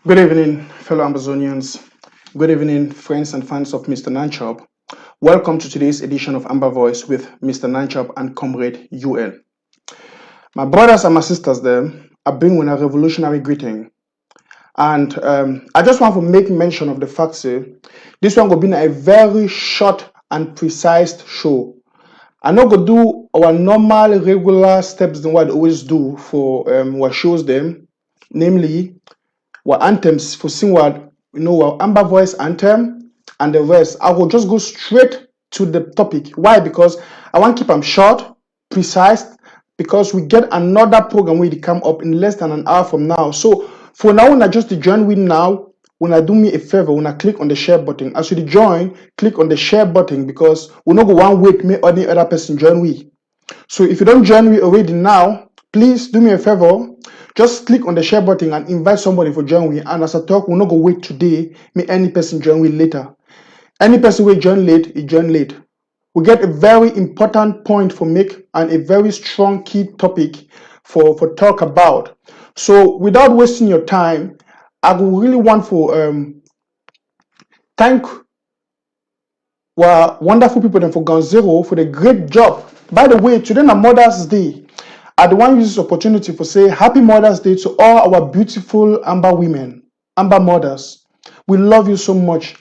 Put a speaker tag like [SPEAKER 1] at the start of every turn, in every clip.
[SPEAKER 1] Good evening, fellow Ambazonians. Good evening, friends and fans of Mr. Nanchop. Welcome to today's edition of Amba Voice with Mr. Nanchop and Comrade UL. My brothers and my sisters there, I bring with a revolutionary greeting. And I just want to make mention of the fact that this one will be a very short and precise show. I'm not going to do our normal, regular steps than what I always do for what shows them, namely what anthems for sing what our Amber Voice anthem and the rest. I will just go straight to the topic. Why? Because I want to keep them short, precise, because we get another program where they come up in less than an hour from now. So for now, when I just join with now, when I do me a favor, when I click on the share button, as you join, click on the share button because we not go one week, me or any other person join we. So if you don't join me already now, please do me a favor. Just click on the share button and invite somebody for join me. And as I talk, we'll not go wait today. May any person join me later. Any person will join late, he join late. We get a very important point for make and a very strong key topic for talk about. So without wasting your time, I would really want to thank our wonderful people for Ground Zero for the great job. By the way, today is Mother's Day. I want to use this opportunity for say Happy Mother's Day to all our beautiful Amba women, Amba mothers. We love you so much.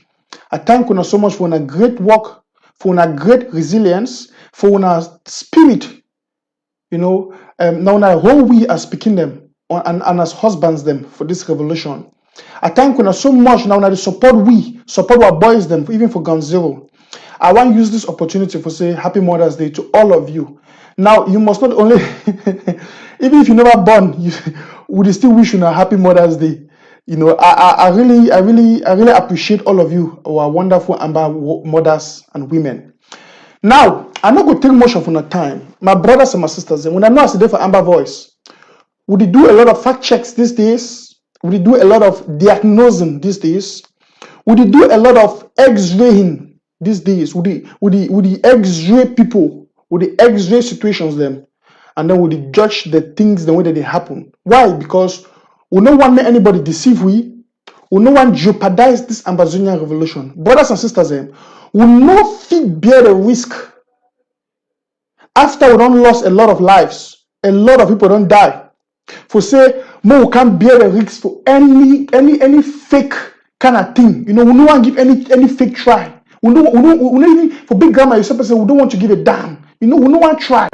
[SPEAKER 1] I thank you so much for a great work, for a great resilience, for a spirit. Now I whole we are speaking them and as husbands them for this revolution. I thank you so much now the support our boys them even for Ground Zero. I want to use this opportunity for say Happy Mother's Day to all of you. Now you must not only even if you never born, you would still wish you a Happy Mother's Day. I really appreciate all of you, our wonderful Amba mothers and women. Now, I'm not going to take much of your time. My brothers and my sisters, when I know I sit there for Amba Voice, would do a lot of fact checks these days? Would do a lot of diagnosing these days? Would do a lot of X-raying these days? Would the X-ray people? Would the X-ray situations them? And then would they judge the things the way that they happen? Why? Because we no want make anybody deceive we no want jeopardize this Ambazonia revolution. Brothers and sisters, we no fit bear the risk after we don't lost a lot of lives, a lot of people don't die. For say, we can't bear the risk for any fake kind of thing. We don't want to give any fake try. We don't even for big grammar, you say we don't want to give a damn. We don't want to try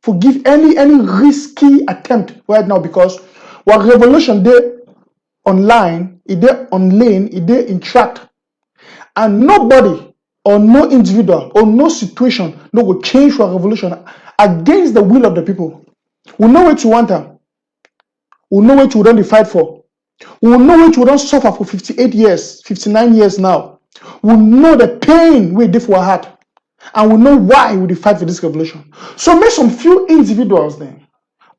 [SPEAKER 1] for give any risky attempt right now because what revolution they online, it they online, it they interact, and nobody or no individual or no situation no will change for a revolution against the will of the people. We know what you want them. We know what you don't fight for. We know what you don't suffer for 58 years, 59 years now. We know the pain we did for our heart. And we know why we fight for this revolution. So make some few individuals then,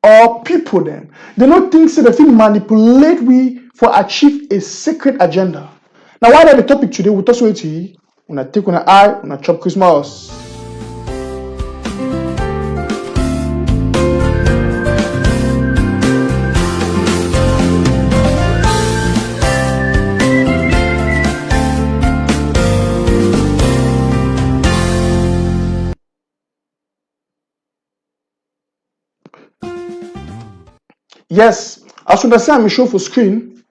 [SPEAKER 1] or people then, they don't think so they feel manipulate we for achieve a secret agenda. Now why are the topic today we talk with you when I take on an eye when I chop Christmas. Yes, as you can see I'm show for screen.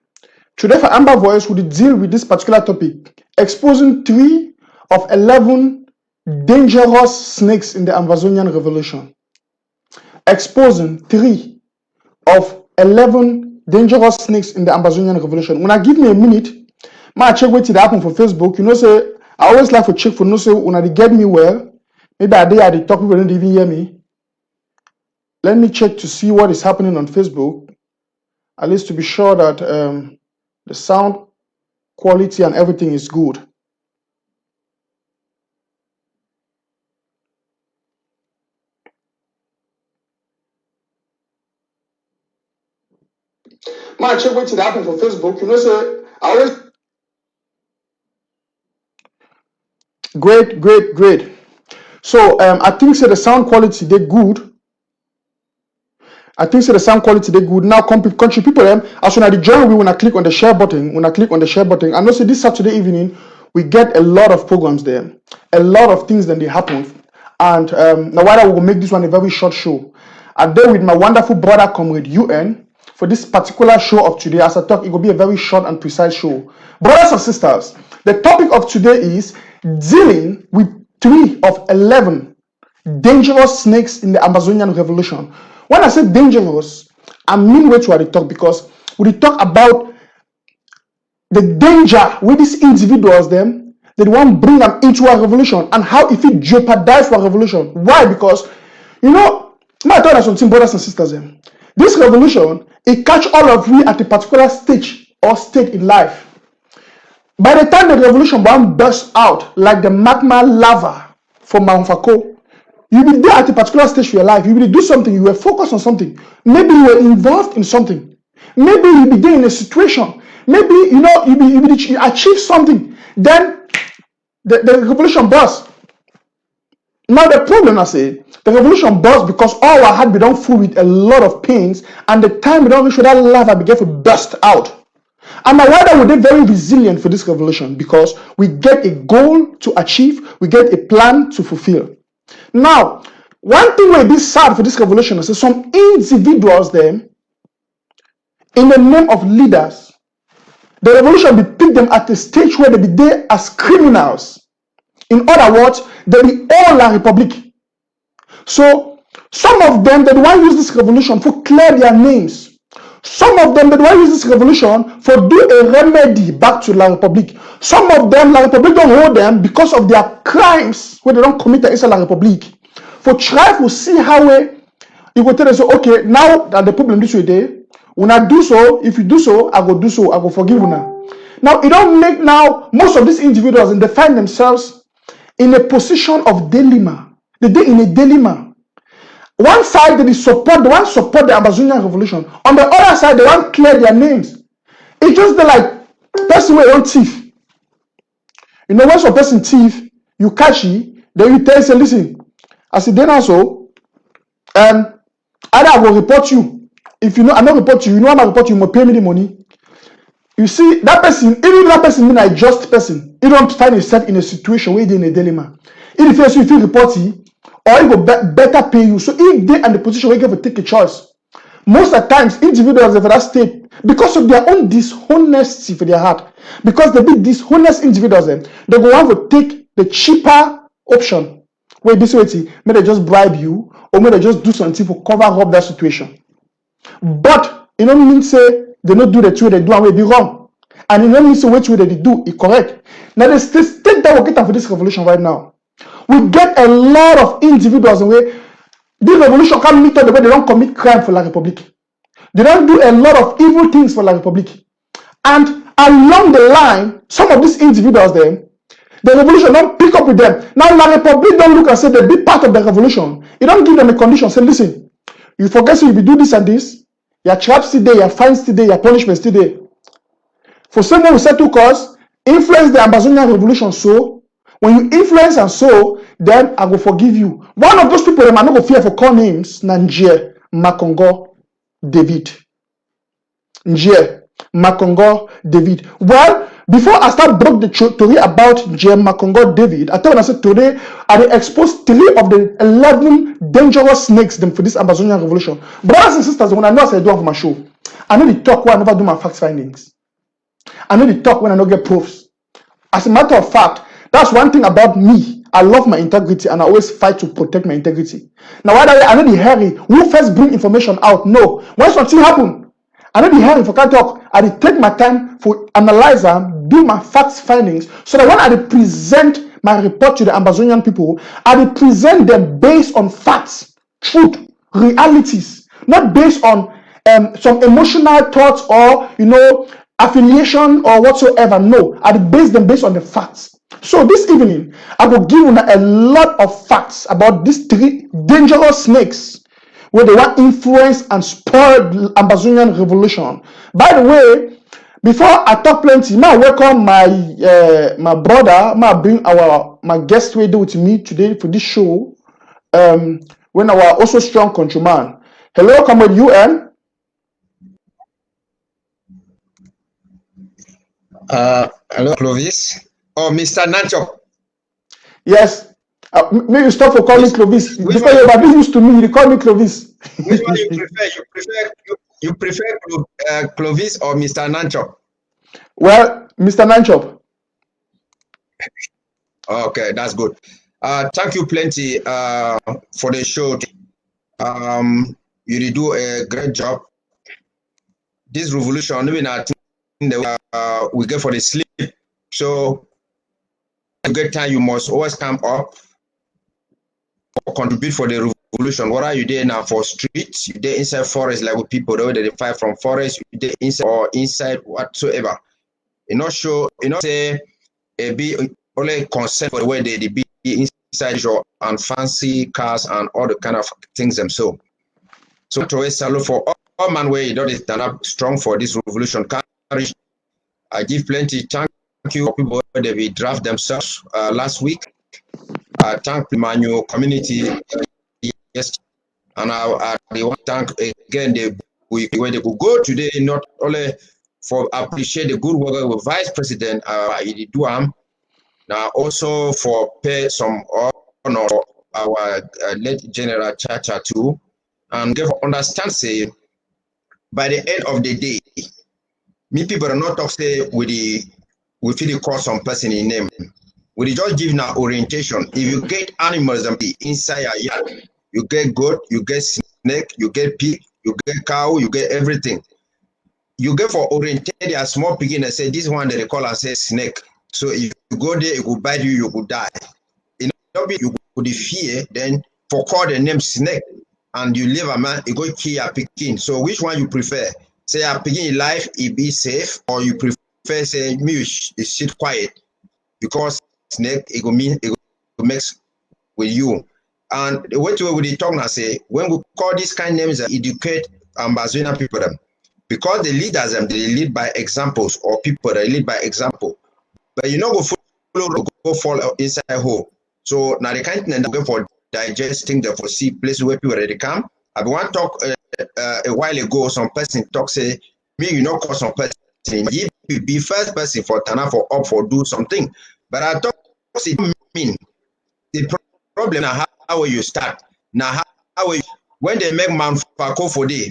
[SPEAKER 1] Today for Amber Voice, we deal with this particular topic, exposing 3 of 11 dangerous snakes in the Ambazonian revolution. Exposing 3 of 11 dangerous snakes in the Ambazonian revolution. When I give me a minute, I check what happen for Facebook. Say I always like to check for say when they get me well. Maybe I the talk people don't even hear me. Let me check to see what is happening on Facebook, at least to be sure that the sound quality and everything is good. Man, check what happened for Facebook. Say I always great. So I think the sound quality they good. I think so the sound quality they good. Now country people them as soon as they join we wanna click on the share button. I know so this Saturday evening we get a lot of programs there, a lot of things then they happen. And now why I will make this one a very short show. I'm there with my wonderful brother comrade UN for this particular show of today. As I talk, it will be a very short and precise show. Brothers and sisters, the topic of today is dealing with 3 of 11 dangerous snakes in the Ambazonian revolution. When I say dangerous, I mean what we talk, because we talk about the danger with these individuals them they want to bring them into a revolution and how if it jeopardize our revolution. Why? Because my thought is something, brothers and sisters. This revolution it catch all of we at a particular stage or state in life. By the time the revolution bomb bursts out like the magma lava from Mount Fako, you will be there at a particular stage of your life. You will do something. You were focused on something. Maybe you were involved in something. Maybe you be there in a situation. Maybe you achieve something. Then the revolution bursts. Now the problem I say, the revolution bursts because all our heart be done full with a lot of pains, and the time we don't reach that lava began to burst out. And my wife would be very resilient for this revolution because we get a goal to achieve, we get a plan to fulfill. Now, one thing will be sad for this revolution is some individuals them, in the name of leaders, the revolution will pick them at a stage where they be there as criminals. In other words, they be all la republic. So, some of them, they want to use this revolution for clear their names. Some of them, they want to use this revolution for do a remedy back to La Republique. Some of them, La Republique don't hold them because of their crimes where they don't commit against La Republique. For try to see how you go tell them, so, okay, now that the problem this way there, when I do so, if you do so, I go do so, I go forgive you now. Now, it don't make now, most of these individuals, and they find themselves in a position of dilemma. They're in a dilemma. One side they support the Ambazonian revolution. On the other side, they want to clear their names. It's just like person who don't thief. When some person thief, you catch it, then you tell say, listen, as a then also, either I will report you. If I not report you, I'm gonna report you, you must pay me the money. You see, that person, even if that person mean a just person, he don't find himself in a situation where they're in a dilemma. If you feel report it, or he will better pay you. So if they're in the position where you have to take a choice, most of the times individuals of that state, because of their own dishonesty for their heart, because they be dishonest individuals, they go on to take the cheaper option. Where this way, may they just bribe you, or may they just do something to cover up that situation. But it don't mean say they don't do the two they do and we be wrong. And it don't mean say which way they do is correct. Now the state that we're getting for this revolution right now, we get a lot of individuals in way this revolution can't meet up the way they don't commit crime for La Republique. They don't do a lot of evil things for La Republique. And along the line, some of these individuals then, the revolution don't pick up with them. Now La Republique don't look and say they be part of the revolution. It don't give them a condition. Say, listen, you forget so you be do this and this, your traps today, your fines today, your punishments today. For someone who said to cause, influence the Ambazonian revolution so. When you influence and so, then I will forgive you. One of those people that might not go fear for call names, Nanchop, Makongo, David. Nje, Makongo, David. Well, before I start broke the story about Makongo, David, I tell you I said today I exposed 3 of the 11 dangerous snakes them for this Ambazonian revolution. Brothers and sisters, when I know I do for my show, I know the talk when I never do my fact findings. I know the talk when I don't get proofs. As a matter of fact, that's one thing about me. I love my integrity and I always fight to protect my integrity. Now, why I know the hurry. Who first bring information out? No. When something happen, I know the hurry for can't talk. I take my time for analyze and do my facts findings so that when I present my report to the Ambazonian people, I present them based on facts, truth, realities, not based on some emotional thoughts or affiliation or whatsoever. No, I base them based on the facts. So this evening, I will give you a lot of facts about these 3 dangerous snakes where they want influence and spoil the Ambazonian revolution. By the way, before I talk plenty, I welcome my brother. I bring my guest with me today for this show. When our also strong countryman, Hello, comrade UN.
[SPEAKER 2] Hello, Clovis. Oh, Mr. Nanchop.
[SPEAKER 1] Yes. May you stop for calling Clovis. Because you are used to me, you call me Clovis.
[SPEAKER 2] Which one you prefer? You prefer Clovis or Mr. Nanchop?
[SPEAKER 1] Well, Mr. Nanchop.
[SPEAKER 2] Okay, that's good. Thank you plenty for the show. You did do a great job. This revolution, even I think we get for the sleep. So, you get time, you must always come up or contribute for the revolution. What are you there now for streets? You there inside forest like with people that they fight from forest, you there inside or inside whatsoever. You not sure, you not say be only concern for the way they be inside your and fancy cars and all the kind of things themselves. So to always salute for all man way that is stand up strong for this revolution. I give plenty thank you for people that they draft themselves last week. Thank the manual community yes, and I want to thank again the where they could go today not only for appreciate the good work with Vice President Ididuam, now also for pay some honor our late General Chacha too, and give understand say by the end of the day, me people are not talk say we feel call some person in name. We just give now orientation. If you get animals inside your yard, you get goat, you get snake, you get pig, you get cow, you get everything. You get for orientate a small pig and say this one that they call and say snake. So if you go there, it will bite you, you could die. You know, you could fear, then for call the name snake and you live a man, you go kill a picking. So which one you prefer? Say a picking in life, it be safe, or you prefer say me you sit quiet because snake it go mean it go mix with you. And the way to we talk now say when we call these kind of names educate Ambazonia people them because the leaders them they lead by examples or people that lead by example. But you know go fall inside hole. So now the kind of thing go for digesting the for see place where people already come. I want talk a while ago some person talk say me you know call some person you be first person for Tana for up for do something. But I talk it mean the problem now how will you start now how will you, when they make man for day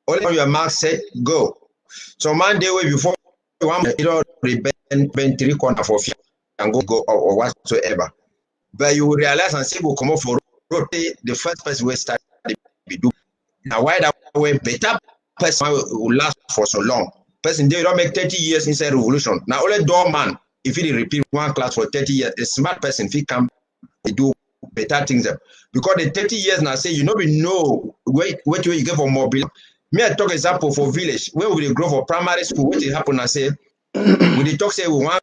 [SPEAKER 2] only your mark set go. So man day way before one bend 3 corner for fear and go or whatsoever. But you will realize and say will come up for road the first person will start be do. Now why that way better person will last for so long. Person they don't make 30 years inside revolution. Now only doorman if he repeat one class for 30 years, a smart person if he come they do better things because the 30 years now say you know we know wait way you get for mobile. Me I talk example for village where we grow for primary school what happen I say we dey talk say we want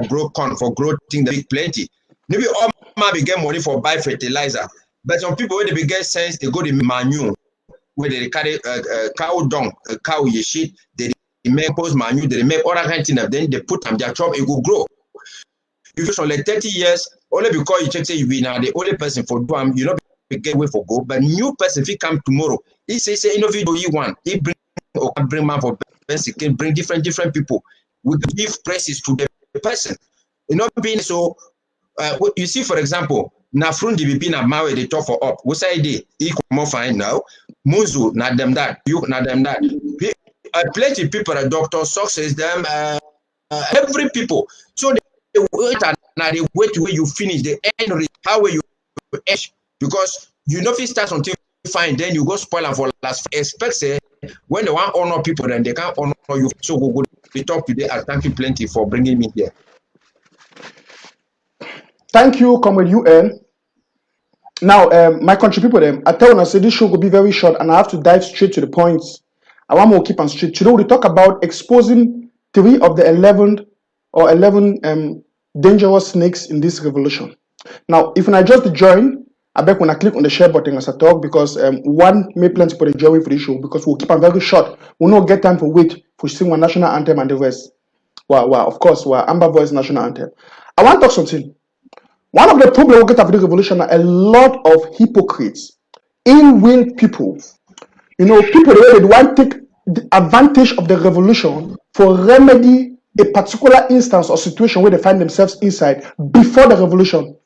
[SPEAKER 2] grow corn for grow thing that big plenty. Maybe all man be get money for buy fertilizer, but some people wey dey be get sense they go the manure where they carry cow dung, cow shit, they make post manure, they make other kind of thing, then they put them their chop, it will grow. If you for like 30 years, only because you check say you be now the only person for do you know get way for go, but new person if he come tomorrow, he say you know video you want, he bring man for person, can bring different people. We give praises to the person. You know being so you see for example, na front DBP na mawe they talk for up. We say they equal more fine now. Muzu na them that, you na them that. Plenty people, doctor success them every people. So the wait and the wait where you finish the end how will you end because you know if you start something fine then you go spoil and for last expect say when they want honor people then they can't honor you. So we talk today. I thank you plenty for bringing me here.
[SPEAKER 1] Thank you, comrade UN. Now, my country people, I tell you, say this show will be very short, and I have to dive straight to the points. I want more keep on straight. Today, we talk about exposing 3 of the 11 dangerous snakes in this revolution. Now, if I just join, I bet when I click on the share button as I talk because one may plenty for the join for the show because we'll keep on very short. We'll not get time for wait for sing one national anthem and the rest. Wow, of course, Amba voice national anthem. I want to talk something. One of the problems we get after the revolution are a lot of hypocrites. in-wing people. You know, people the way they want to take the advantage of the revolution for remedy a particular instance or situation where they find themselves inside before the revolution.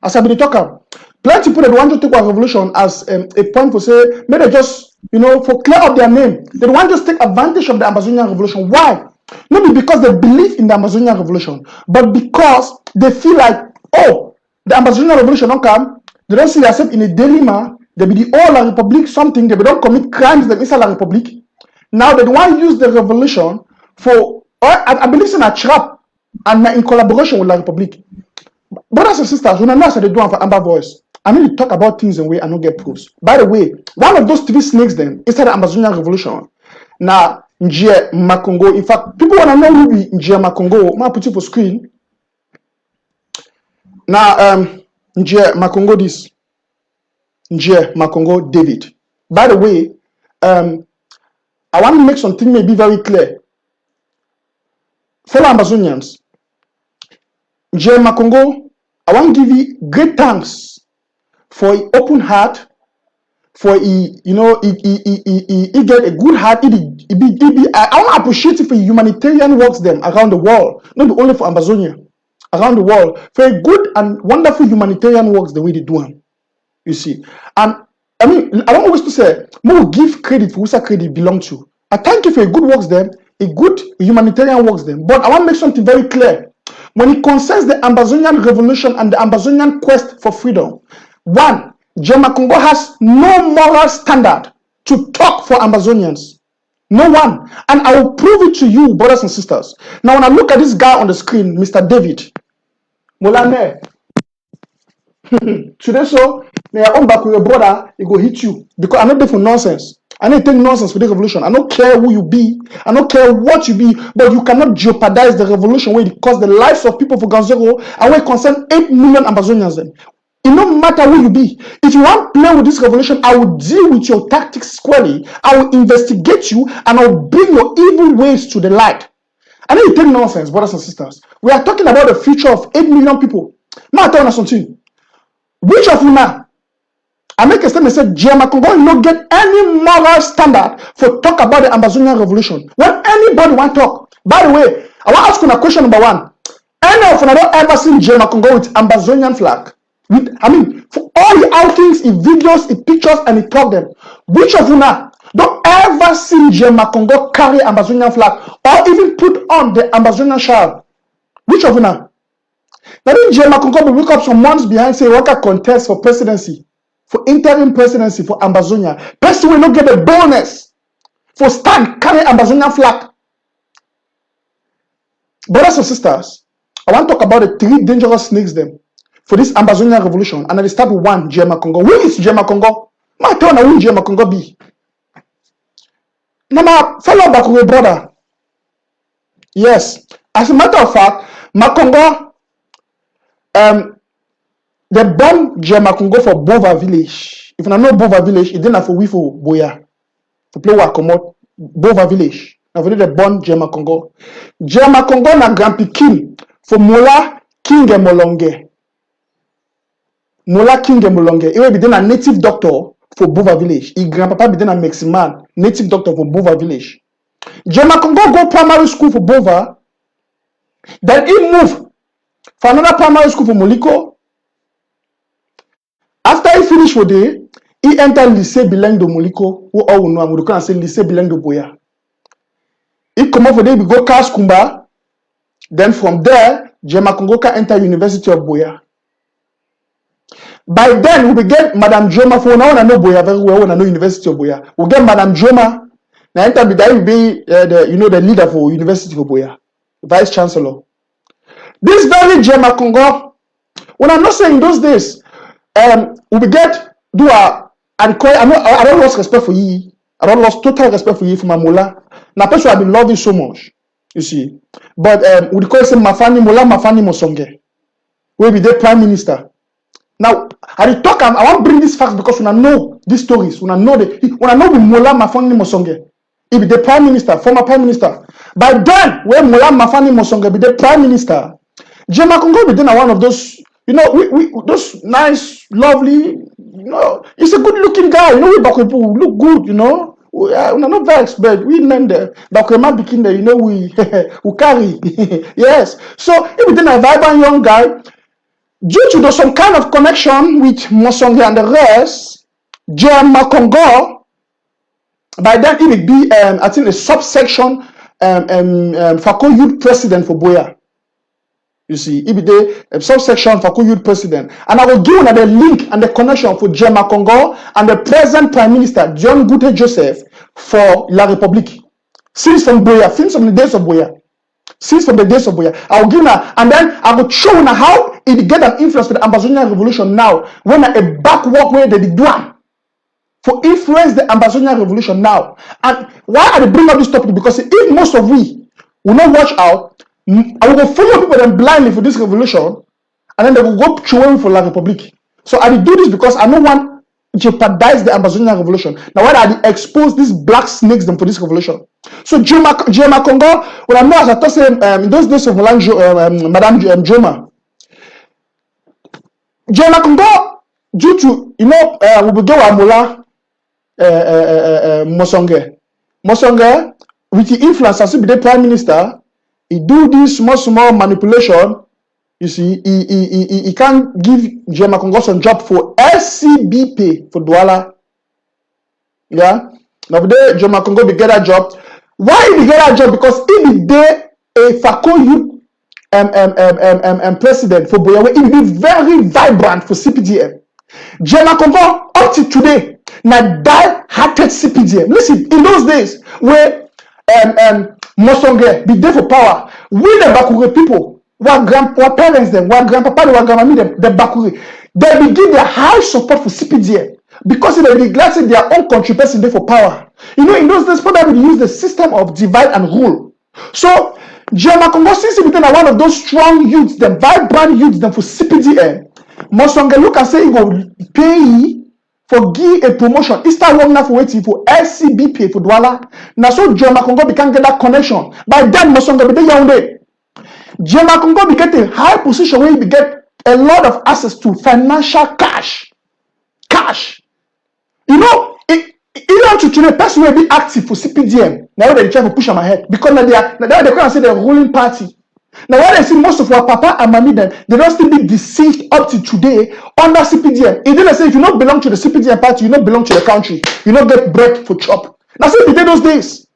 [SPEAKER 1] As I've been talking, plenty people that want to take a revolution as a point for say, maybe just, you know, for clear up their name. They want to just take advantage of the Amazonian revolution. Why? Not because they believe in the Amazonian revolution, but because they feel like, oh, the Amazonian revolution don't come, they don't see themselves in a dilemma, they be the all la Republic something, they don't commit crimes them inside la Republic. Now they want to use the revolution for, or I believe it's in a trap and in collaboration with la Republic. Brothers and sisters, when I know I said they do for Amba Voice, I need to talk about things in way I don't get proofs. By the way, one of those three snakes then inside the Amazonian revolution. Now, Njie Makongo. In fact, people want to know who be Njie Makongo. I'm gonna put it for screen. Now, Njie Makongo this. Njie Makongo David. By the way, I want to make something maybe very clear. Fellow Ambazonians, Njie Makongo, I want to give you great thanks for an open heart, for he get a good heart. I want to appreciate it for humanitarian works them around the world, not only for Ambazonia, around the world, for a good and wonderful humanitarian works the way they do them. You see, and I mean, I don't always to say, more give credit for who credit belong to. I thank you for a good works them, a good humanitarian works them, but I want to make something very clear. When it concerns the Ambazonian revolution and the Ambazonian quest for freedom, one, Njie Makongo has no moral standard to talk for Ambazonians. No one. And I will prove it to you, brothers and sisters. Now, when I look at this guy on the screen, Mr. David, Molane, today so, may I come back with your brother, he go hit you. Because I'm not there for nonsense. I don't take nonsense for the revolution. I don't care who you be. I don't care what you be. But you cannot jeopardize the revolution where it cost the lives of people for Ganzero and where it concern 8 million Ambazonians then. It no matter who you be. If you want to play with this revolution, I will deal with your tactics squarely. I will investigate you and I will bring your evil ways to the light. I know you take nonsense, brothers and sisters. We are talking about the future of 8 million people. Now I tell you something. Which of you now? I make a statement and say, Njie Makongo will not get any moral standard for talk about the Ambazonian revolution. When anybody want to talk, by the way, I want to ask you a question number one. Any of you don't ever seen Njie Makongo with Ambazonian flag? For all the outings, in videos, in pictures, and in talk them. Which of you now don't ever see Njie Makongo carry Ambazonian flag or even put on the Ambazonian shawl? Which of you now? Now then Njie Makongo will wake up some months behind say what a contest for presidency, for interim presidency for Ambazonia. Person will not get a bonus for stand carry Ambazonian flag. Brothers and sisters, I want to talk about the 3 dangerous snakes them for this Ambazonian revolution. And I start with one, Njie Makongo. Who is Njie Makongo? My turn who Njie Makongo be. Now, follow back with brother. Yes. As a matter of fact, Makongo, they born Njie Makongo for Bova village. If you know Bova village, it didn't for we for Boya. To play Wakomot, Bova village. Now, they born Njie Makongo. Njie Makongo na grandpikin for Mola King Molonge. Mola King Molonge. He will be a native doctor for Bova village. His grandpapa be a Mexican native doctor for Bova village. Njie Makongo go primary school for Bova. Then he move for another primary school for Moliko. After he finish for day, he enter lycée bilingue de Moliko. Who all know I'm going to say lycée bilingue de Boya. He come up for day, we go Kas Kumba. Then from there, Njie Makongo can enter University of Boya. By then, we get Madame Joma for now. I know Boya very well. I know University of Boya. We get Madame Joma. Now enter be that will be the leader for University of Boya, Vice Chancellor. This very Njie Makongo. When I'm not saying those days, we get do a and I don't lost respect for you. I don't lost total respect for you for my Mola. Now, person I've been loving so much. You see, but we call him Mafani Mola Mafani Mosonge. We be the Prime Minister. Now, I talk. I want to bring this fact because when I know these stories, when I know the Mola Mafani Mosonge, he be the Prime Minister, former Prime Minister. By then, when Mola Mafani Mosonge be the Prime Minister, Njie Makongo be then one of those, we those nice, lovely, he's a good-looking guy. We Bakwe people look good. We're not very expert. We men there, Bakwe man begin there. We we carry. Yes. So if we a vibrant young guy, due to some kind of connection with Mosonge and the rest, Jema Congo, by then he will be, I think, a subsection Fako Youth President for Boya. You see, he be the subsection Fako Youth President. And I will give you the link and the connection for Jema Congo and the present Prime Minister, John Gute Joseph, for La République. Since from Boya, since from the days of Boya. Since from the days of Boya. I will give you, and then I will show you how it get an influence with the Ambazonia revolution now, when a back walkway they do for influence the Ambazonia revolution now. And why I bring up this topic? Because if most of we will not watch out, I will go follow people then blindly for this revolution, and then they will go chewing for La Republique. So I will do this because I don't want to jeopardize the Ambazonia revolution. Now why I expose these black snakes them for this revolution? So Jema Congo, when I know as I told say in those days of Madame Joma, Jema Congo, due to we will go Amola. Mosonge, with the influence as the prime minister, he do this small manipulation. You see, he can't give Jema Congo some job for SCBP for Douala. Yeah, now today Jema Congo be get that job. Why he get that job? Because he be there a Fako Youth president for Boyawe. He be very vibrant for CPDM. Jema Congo up to today. Now die-hearted CPDM. Listen, in those days where Mosonge be there for power, we the Bakure people, what parents them, what grandpapa, what grandmammy them, the Bakure, they be give their high support for CPDM because they be glad that their own country person there for power. In those days, probably use the system of divide and rule. So Jema Congo since he became one of those strong youths, the vibrant youths them for CPDM. Mosonge look and say he go pay for give a promotion. He start working now for waiting for SCBP for Douala. Now so Jema Congo can get that connection. By then Mosonge be there Yaoundé. Jema Congo be get a high position where he be get a lot of access to financial cash. Even to the person will be active for CPDM. Now they try to push on my head because now they can say the ruling party. Now when I see most of our papa and mommy then they don't still be deceived up to today under CPDM. It didn't say if you don't belong to the CPDM party, you don't belong to the country. You don't get bread for chop. Now so it be there those days.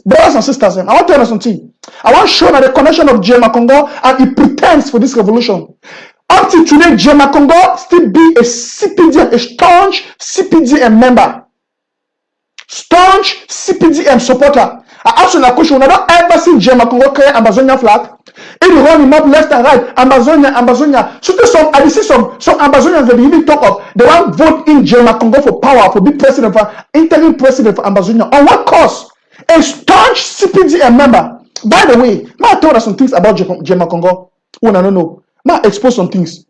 [SPEAKER 1] Brothers and sisters, I want to tell you something. I want to show that the connection of Jema Congo and he pretends for this revolution. Up to today, Jema Congo still be a CPDM, a staunch CPDM member. Staunch CPDM supporter. I ask you a question. I don't ever see Jema Congo carry Ambazonia flag. If you run him up left and right, Ambazonia. So I see some Ambazonians that they even talk of. They want vote in Jema Congo for power, for be president, for interim president for Ambazonia. On what cause? A staunch CPDM member. By the way, I told us some things about Jema Congo. I don't know. I expose some things.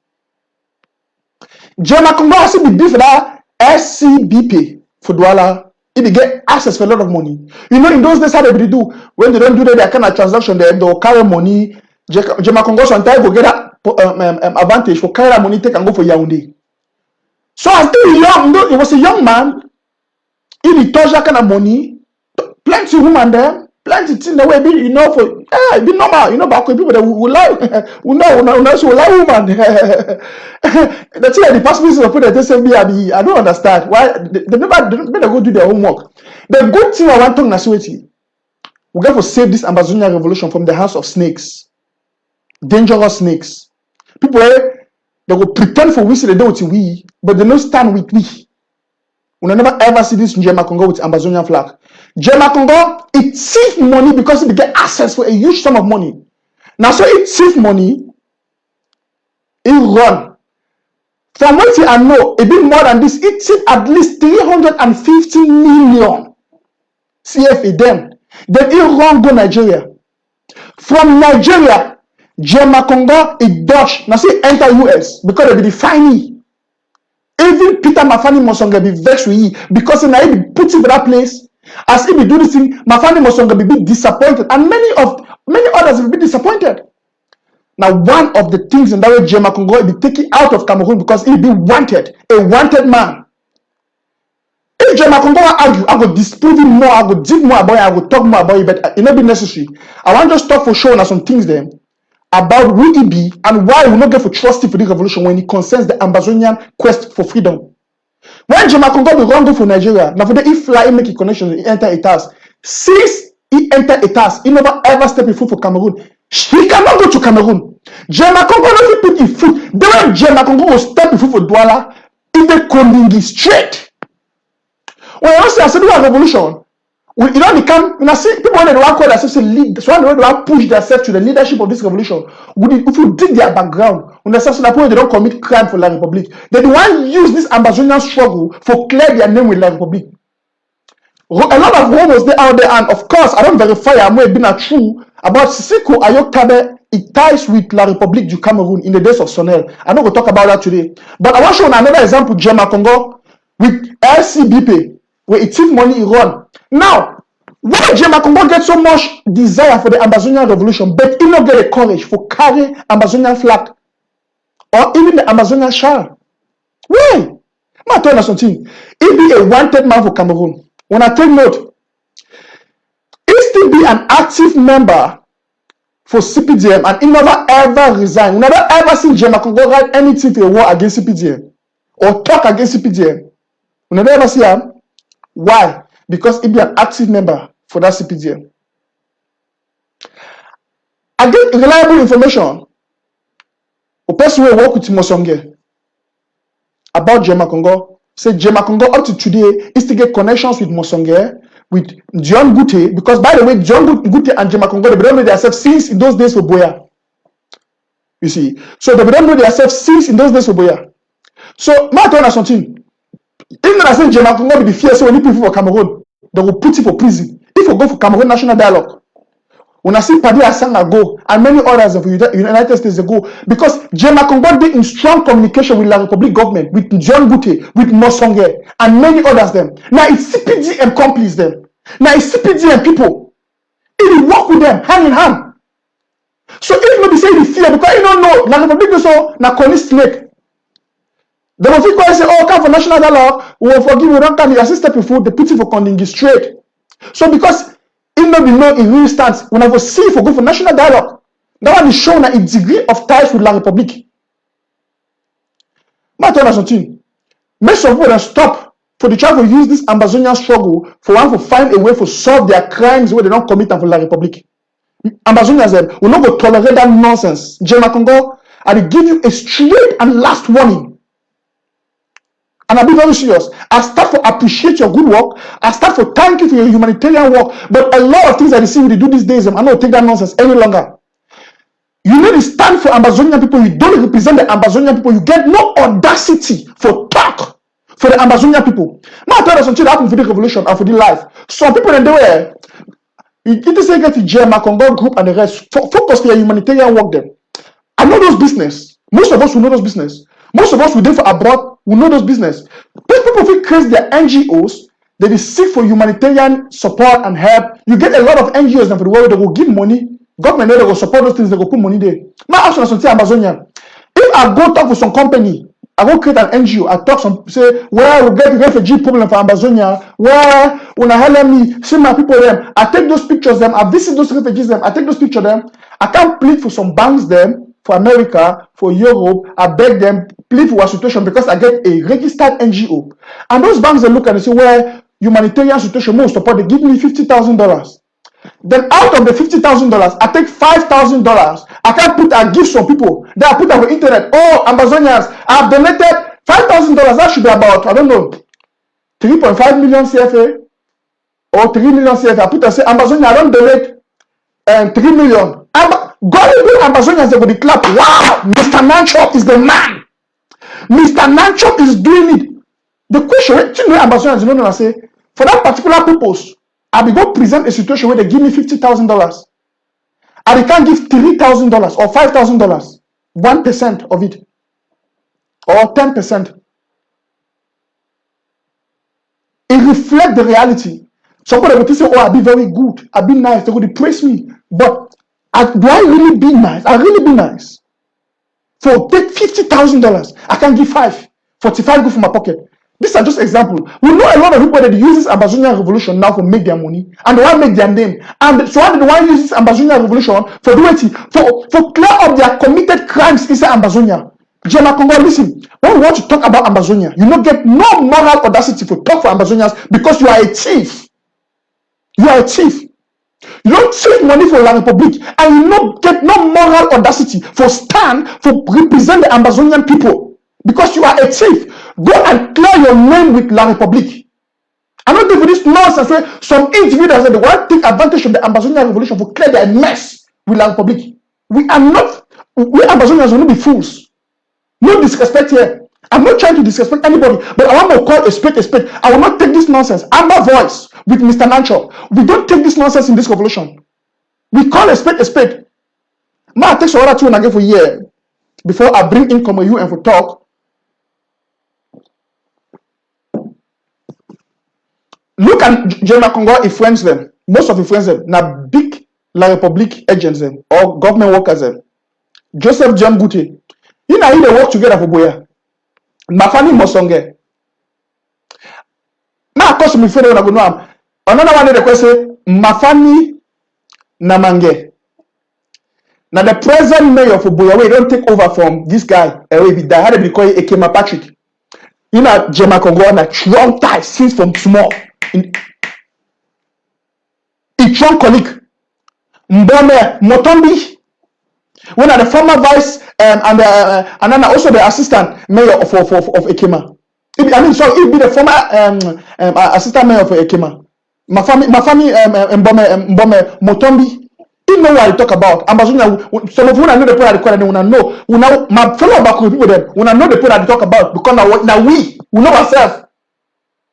[SPEAKER 1] Jema Congo also be for that SCBP for Douala. If they get access for a lot of money. In those days, how they do, when they don't do that kind of transaction, they will carry money. Jema Congo sometimes will get that advantage for carry that money, take and go for Yaoundé. So as still young, he was a young man. He touched that kind of money. Plenty women there, plenty things the way be, for it be normal, back when people that will lie, will lie woman. The thing the past business of people that say me, I don't understand why they never go do their homework. The good thing I want to Nasweti, we got to save this Ambazonia revolution from the hands of snakes, dangerous snakes. People they will pretend for we say they do with we, but they don't stand with we. We will never ever see this Jema Congo with Ambazonia flag. Jema Congo, it thief money because it get access for a huge sum of money. Now, so it thief money, it run. From what I know, a bit more than this, it thief at least 350 million CFA them. Then it run go Nigeria. From Nigeria, Jema Congo, it dodge. Now, see, enter US because they be the fine. Even Peter Mafani Mosonga be vexed with you because now he be put in that place. As if he do this thing, Mafani Mosonga be disappointed, and many others will be disappointed. Now, one of the things in that way Jema Congo will be taken out of Cameroon because he'll be wanted, a wanted man. If Jema Congo will argue, I will disprove him more, I will dig more about it, I will talk more about it, but it not be necessary. I want to just talk for sure on some things then about who he be and why we will not get for trusty for this revolution when it concerns the Ambazonian quest for freedom. When Jema Congo will run go for Nigeria, now for the if fly make a connection, he enter a task. Since he enter a task, he never ever step in foot for Cameroon. He cannot go to Cameroon. Jema Congo no put in foot. Then Jema Congo will step in foot for Douala, if they Kondingi straight. When you say I said do a revolution, you know become you know see people when they want call themselves lead, so when they want push themselves to the leadership of this revolution, if you dig their background, when they say that they don't commit crime for La Republic, they want use this Ambazonian struggle for clear their name with La Republic. A lot of rumors they out there, and of course I don't verify I'm may be not true about Sisiko Ayokabe. It ties with La République du Cameroun in the days of Sonel. I'm not going to talk about that today, but I want to show another example. Jema Congo with LCBP where it took money in run. Now, why Jema Congo get so much desire for the Ambazonian revolution, but he not get the courage for carry Ambazonian flag or even the Ambazonian shawl? Why? I'm tell you something. He be a wanted man for Cameroon. When I take note, he still be an active member for CPDM and he never ever resign. We never ever seen Jema Congo write anything for a war against CPDM or talk against CPDM. We never ever see him. Why? Because he be an active member for that CPDM. I get reliable information. A person who work with Mosonge about Jema Congo say Jema Congo up to today is to get connections with Mosonge, with John Gute, because by the way, John Gute and Jema Congo, they don't know themselves since in those days for Boya. You see, so they don't know themselves since in those days for Boya. So, my turn is something. Even I say Jema Congo will be fierce when people for Cameroon, they will put you for prison. If you go for Cameroon National Dialogue, when I see Paddy Asanga go and many others of the United States they go, because Jema Congo did in strong communication with La Republic government, with John Gute, with Mosonge, and many others them. Now it's CPDM complice them. Now it's CPDM people. It will work with them hand in hand. So if nobody say the fear, because you don't know, La Republic also na Connie snake. They will think say, oh, come for national dialogue, we will forgive, we don't come, you assist people, they put it for Kondingi straight. So because it not be known in real stance, when I go see for go for national dialogue, that one is shown a degree of ties with La Republic. My tell us something. Make some people stop for the try to use this Ambazonian struggle for one to find a way to solve their crimes where they don't commit them for La Republic. Ambazonians them will not go tolerate that nonsense. Jema Congo, I will give you a straight and last warning. And I'll be very serious. I start to appreciate your good work. I start to thank you for your humanitarian work. But a lot of things I see they do these days, I'm not take that nonsense any longer. You need to stand for Ambazonian people. You don't represent the Ambazonian people. You get no audacity for talk for the Ambazonian people. Now I tell you something that happened for the revolution and for the life. Some people in the way, it is get the Jema Congo group and the rest. Focus their humanitarian work then. I know those business. Most of us will know those business. Most of us who live for abroad will know those business. People who create their NGOs, they will seek for humanitarian support and help. You get a lot of NGOs for the world that will give money. Government they will support those things, they will put money there. My option is something Ambazonia. If I go talk with some company, I go create an NGO, I talk some say where we get refugee problem for Ambazonia, where when I help me see my people them, I take those pictures them, I visit those refugees them, I take those pictures them, I can't plead for some banks them. For America, for Europe, I beg them, plead for a situation because I get a registered NGO. And those banks, they look and they say, well, humanitarian situation, most support, they give me $50,000. Then out of the $50,000, I take $5,000. I give some people. Then I put on the internet, oh, Ambazonians, I've donated $5,000. That should be about, I don't know, 3.5 million CFA or 3 million CFA. I put and say, Ambazonia, I don't donate 3 million. God will Ambazonians, they will clap. Wow, Mr. Nanchop is the man. Mr. Nanchop is doing it. The question, you know, Ambazonians, you know, I say, for that particular purpose, I will go present a situation where they give me $50,000. And they can't give $3,000 or $5,000, 1% of it, or 10%. It reflects the reality. Somebody will say, oh, I'll be very good, I'll be nice, they will praise me. But Do I really be nice? I really be nice. For take $50,000, I can give 45 go from my pocket. These are just examples. We know a lot of people that use this Ambazonia revolution now to make their money and they want to make their name. And so how did one use this Ambazonia revolution for doing for clear up their committed crimes inside Ambazonia? Jema Congo, listen, when we want to talk about Ambazonia, you don't get no moral audacity to talk for Ambazonians because you are a thief. You are a thief. You don't take money for La Republique and you don't get no moral audacity for stand for represent the Ambazonian people because you are a thief. Go and clear your name with La Republique. I'm not doing for this nonsense where some individuals that want to take advantage of the Ambazonian revolution for clear their mess with La Republique. We Ambazonians will not be fools. No disrespect here. I'm not trying to disrespect anybody, but I want to call a spade a spade. I will not take this nonsense. Amba voice with Mr. Nanchop. We don't take this nonsense in this revolution. We call a spade a spade. Ma take some other two and again for a year before I bring in Como you and for talk. Look at Jema Congo, he friends them. Most of the friends them. Now big La Republique agents them or government workers them. Joseph Jamgute. You know they work together for Boya. Mafani Mosonge. Now, of course, me friend when I go know. Another one they say Mafani Namange. Now the present mayor for Boyawe don't take over from this guy. They had to be called Ekema Patrick. You know, Jema Congo on a strong tie since from small. In strong colleague. Mbome Motombi. When the former vice and then also the assistant mayor of Ekema. It be the former assistant mayor for Ekema. Mafami Mbome Motombi. You know what I talk about. Ambazonia, some of you know the people that record and know. My fellow back with people them. We know the people that talk about because now we know ourselves.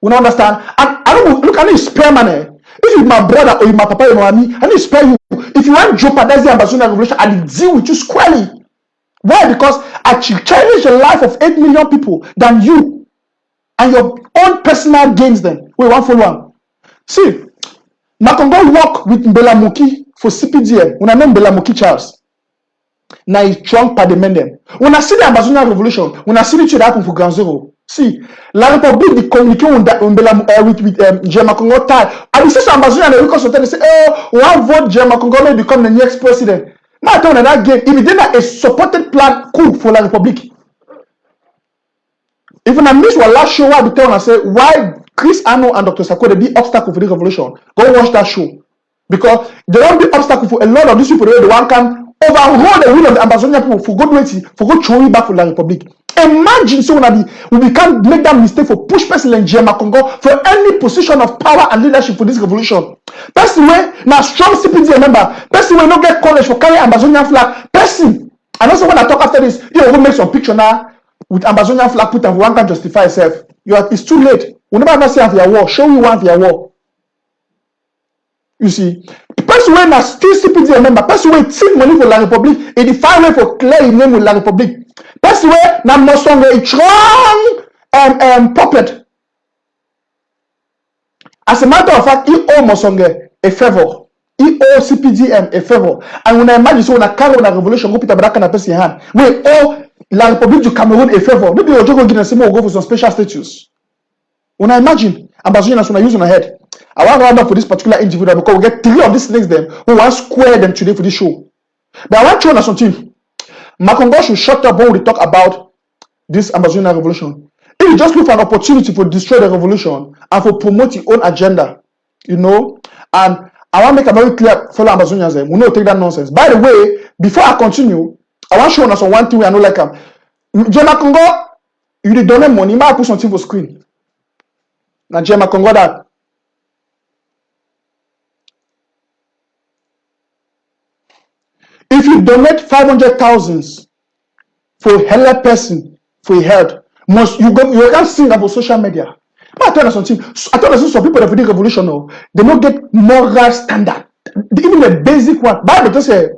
[SPEAKER 1] We don't understand. And I don't look. I need spare money. If it's my brother or my papa or me, I need to spare you. If you want to jeopardize the Ambazonia revolution, I will deal with you squarely. Why? Because I cherish the life of 8 million people than you and your own personal gains. Then we want follow one. See, Makongo work with Mbelamuki for CPDM. When I know Mbelamuki Charles, now he's strong parliament them. When I see the Ambazonia revolution, when I see the that happen for Ground Zero, see, La Republique the communicate with Jema Congo tie. And we see some Ambazonia they because they say, oh, one vote Jema Congo may become the next president. Now I tell you that game, if it didn't a supported plan cool for La Republique. Even I miss what last show I be telling and say why Chris Ano and Dr. Sako they be obstacle for the revolution. Go watch that show. Because they don't be obstacle for a lot of these people the one can overhaul the will of the Ambazonia people for good waiting, for good throwing back for La Republique. Imagine so we can't make that mistake for push President Jema Congo for any position of power and leadership for this revolution. That's the way now strong CPD member. That's the way no get college for carry Ambazonian flag. Person. And also when I talk after this, you will make some picture now with Ambazonian flag put and one can justify itself. It's too late. We never ever say of your war. Show you one of your war. You see, person when na still CPD member, person when take money for La Republique, and the find way for clear his name with La Republique. Person when na Mosonge a strong puppet. As a matter of fact, he owe Mosonge a favor. He owe CPDM a favor. And when I imagine so when I carry on a revolution, go Peter Baraka na person hand, we owe La Republique du Cameroon a favor. Maybe you're just going to go for some special status. When I imagine Ambazonians when I use on my head, I want to round up for this particular individual because we get 3 of these things them who want to square them today for this show. But I want to show you something. Makongo should shut up when we talk about this Ambazonian revolution. If you just look for an opportunity for destroy the revolution and for promote your own agenda, and I want to make a very clear fellow Ambazonians we not take that nonsense. By the way, before I continue, I want to show you some one thing I know like Jema Congo, you did donate money, you might put something for screen. Now Jema Congo that. If you donate 500,000 for a health person for a health, you can't sing about social media. But I tell you something. I tell you some people that for the revolution they don't get moral standard. Even the basic one. Bible just say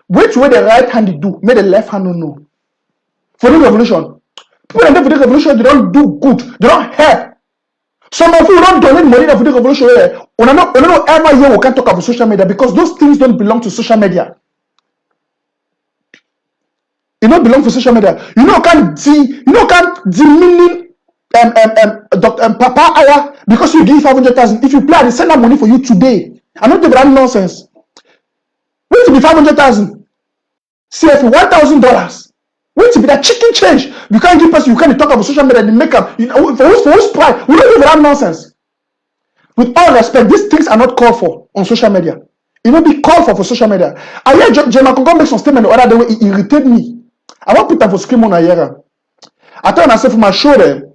[SPEAKER 1] which way the right hand do, make the left hand know. For the revolution, people that for the revolution they don't do good, they don't help. Some of you don't donate money for the revolution. We don't ever hear we can talk about social media because those things don't belong to social media. It not belong for social media. Can't demeaning Papa Aya because you give 500,000. If you play, they send that money for you today. I'm not doing that nonsense. Wait to be 500,000. CFA $1,000. Wait to be that chicken change. You can't give person. You can't talk about social media. They make up. For whose pride? We don't do that nonsense. With all respect, these things are not called for on social media. It will be called for social media. I hear Jema Congo make some statement the other day. It irritated me. I want to put them for scream on a year. I told myself for my show them.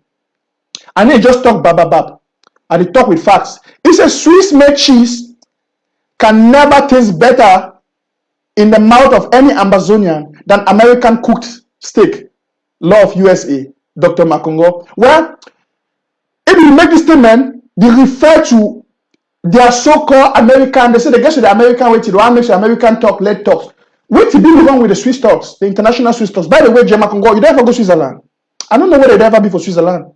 [SPEAKER 1] And they just talk bab. And they talk with facts. He says Swiss made cheese can never taste better in the mouth of any Ambazonian than American cooked steak. Law of USA, Dr. Makongo. Well, if you make this statement, they refer to their so-called American, they say they get to the American way to the one makes the American talk, let talks. Wait to be wrong with the Swiss talks, the international Swiss talks. By the way, Jema Congo, you don't ever go to Switzerland. I don't know where they'd ever be for Switzerland.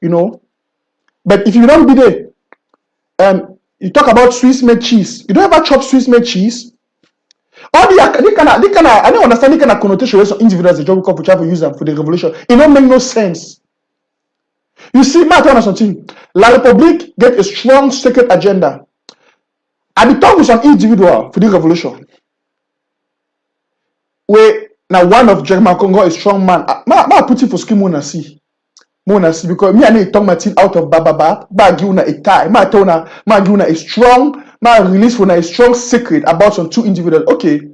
[SPEAKER 1] But if you don't be there, you talk about Swiss made cheese. You don't ever chop Swiss made cheese. All the kind of I don't understand the kind of connotation where some individuals the job couple try to use them for the revolution. It don't make no sense. You see, I tell you something. La République get a strong secret agenda. I be talking with some individual for the revolution. Where now one of German Congo is strong man. I put it for scheme Mona see because me and I talk my thing out of Baba. I give una a tie. I tell una, I give una a strong. I release una a strong secret about some two individuals. Okay,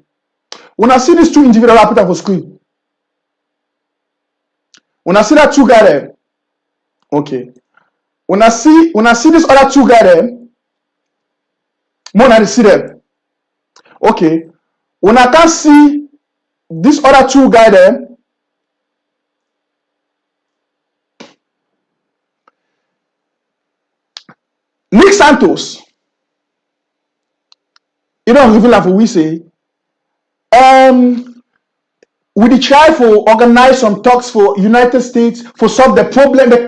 [SPEAKER 1] when I see these two individuals, I put them for screen. When I see that two guys there, okay. When I see this other two guys there, more than I see them. Okay. When I can't see this other two guys there, Nick Santos, you don't reveal that for we say, we try for organize some talks for United States for solve the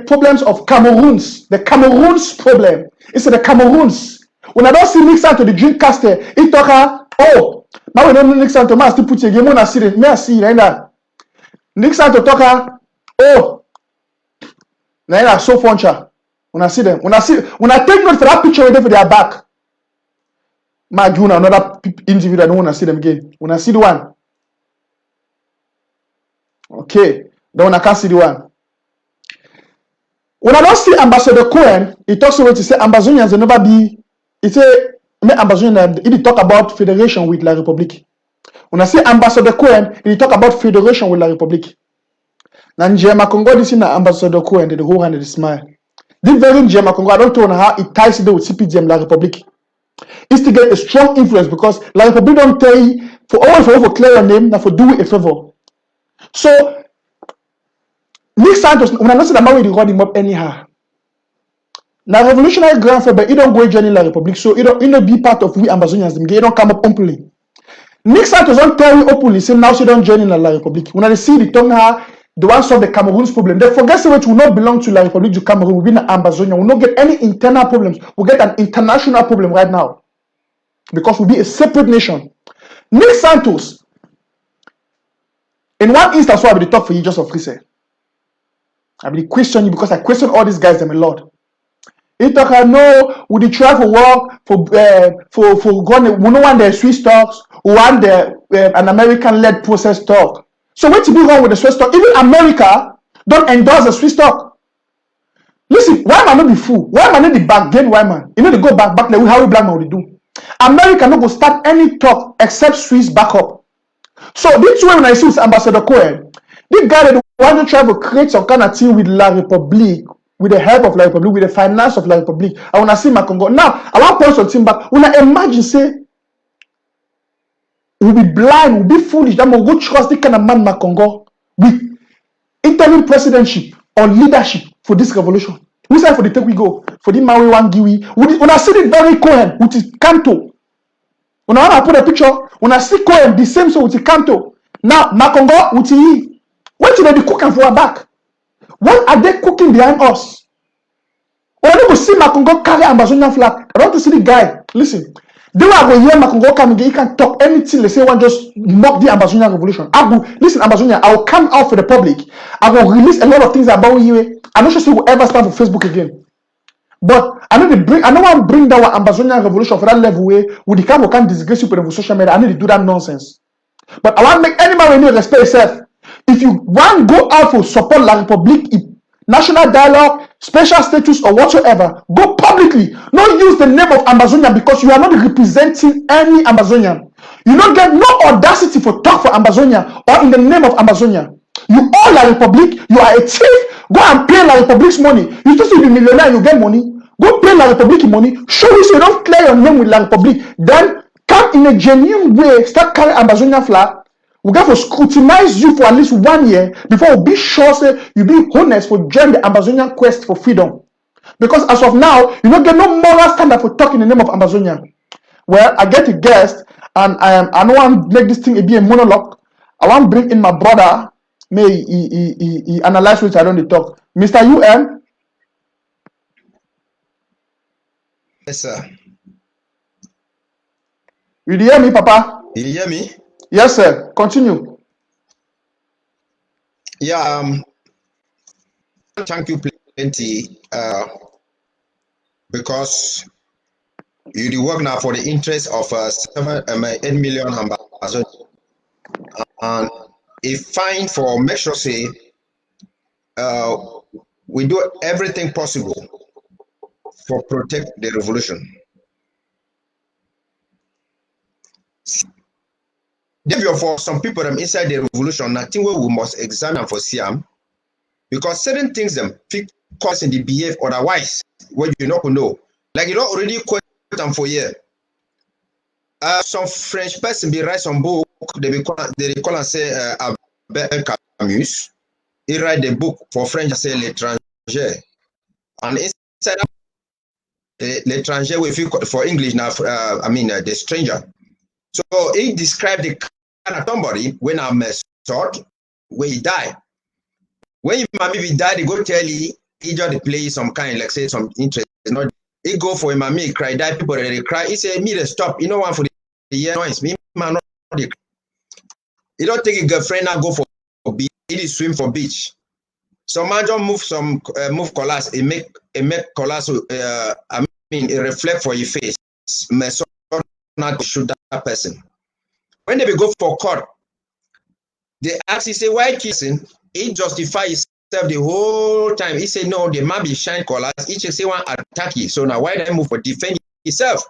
[SPEAKER 1] problems of Cameroons. The Cameroons problem. It's the Cameroons. When I don't see Nick Santos, the drink caster, he talk, oh, now we don't know Nick Santos, I still put your game on, I see it, may I see it, Nick Santos talk, oh, now so funcha. When I see them, when I take note for that picture right there for their back, my do another individual, I don't want to see them again. When I see the one, okay, then when I can't see the one. When I don't see Ambassador Cohen, he talks about to say Ambazonians will never be. He say me Ambazonian. He talk about federation with La République. When I see Ambassador Cohen, he talk about federation with La République. Now Jema Congo this in Ambassador Cohen, the whole hand and the smile. This very Jema Congo, I don't know how it ties it with CPDM La République. It's to get a strong influence because La République don't tell you for clear your name, now for do a favor. So Nick Santos, when I know that man will run him up anyhow. Now revolutionary grand father, he don't go join La République, so he don't be part of we Ambazonians. He don't come up openly. Nick Santos don't tell you openly, say now she don't join in La République. When I see the tongue her, the one solve the Cameroon's problem. They forget that will not belong to La République du Cameroon. We'll be in Ambazonia. We'll not get any internal problems. We'll get an international problem right now. Because we'll be a separate nation. Nick Santos, in one instance, why I will talk for you just of free say. I will question you because I question all these guys them a lot. He talk, no, we try for work for going. We don't want the Swiss talks. We want an American-led process talk. So what's be wrong with the Swiss talk? Even America don't endorse the Swiss talk. Listen, why man not be fool? Why man not the back gain? Why man? You know they go back like how we black man will do. America not go start any talk except Swiss backup. So this way when I see with Ambassador Cohen, this guy that want to try to create some kind of thing with La République, with the help of La République, with the finance of La République. I want to see my Congo. Now, I want to point something back. When I imagine say, we'll be blind, we'll be foolish, that we'll go trust this kind of man, Makongo, with interim presidentship or leadership for this revolution. Which side for the take we go? For the Maui Wangiwi. When I see it very Cohen with his canto. When I put a picture, when I see Cohen the same so with his canto. Now, Makongo with his. What should they be cooking for our back? What are they cooking behind us? When I go see Makongo carry Ambazonian flag, I want to see the guy. Listen, They were going here, Makongo come, he can talk anything. They say one just mock the Ambazonia revolution. I will listen, Ambazonia. I will come out for the public. I will release a lot of things about you. I'm not sure if we'll ever stand for Facebook again. But I know I know want to bring that Ambazonia revolution for that level where with the kind of can disgrace you with social media. I need to do that nonsense. But I want to make any man when you respect yourself. If you want to go out for support La Republique, national dialogue, special status, or whatsoever, go publicly. Don't use the name of Ambazonia because you are not representing any Ambazonian. You don't get no audacity for talk for Ambazonia or in the name of Ambazonia. You own La Republique, you are a thief. Go and pay La Republique's money. You just to be millionaire, you get money. Go pay La Republique money. Show me so you don't clear your name with La Republique. Then come in a genuine way, start carrying Ambazonia flag. We got to scrutinize you for at least 1 year before we be sure say you be honest for join the Ambazonian quest for freedom. Because as of now, you don't get no moral standard for talking in the name of Ambazonia. Well, I get a guest, and I don't want to make this thing be a monologue. I want to bring in my brother. May he analyze which I don't talk. Mr. UN.
[SPEAKER 2] Yes, sir.
[SPEAKER 1] You hear me, Papa?
[SPEAKER 2] You hear me?
[SPEAKER 1] Yes, sir. Continue.
[SPEAKER 2] Yeah. Thank you plenty. Because you work now for the interest of 8 million Ambazonia. And if fine for make sure say we do everything possible for protect the revolution. Therefore, for some people inside the revolution, nothing we must examine for Siam, because certain things them fit cause in the behave otherwise, what you not know. Like you don't already quote them for year. Some French person be write some book, they call and say Albert Camus. He write the book for French say l'étranger. And inside l'étranger we feel for English now the stranger. So he described the kind of somebody when I'm short, when he died. When he died, they go tell he just play some kind, like say some interest. Not he go for him, he cry, die people they cry. He say me they stop. You know one for the year noise. Me man not the he don't take a girlfriend now go for beach. He swim for beach. Some man just move colors. He make colors. It reflect for your face. So not to shoot that person. When they go for court, they ask, he say, why kissing? He justify himself the whole time. He say, no, the man be shine colors. He say, one attack you. So now why they move for defend himself?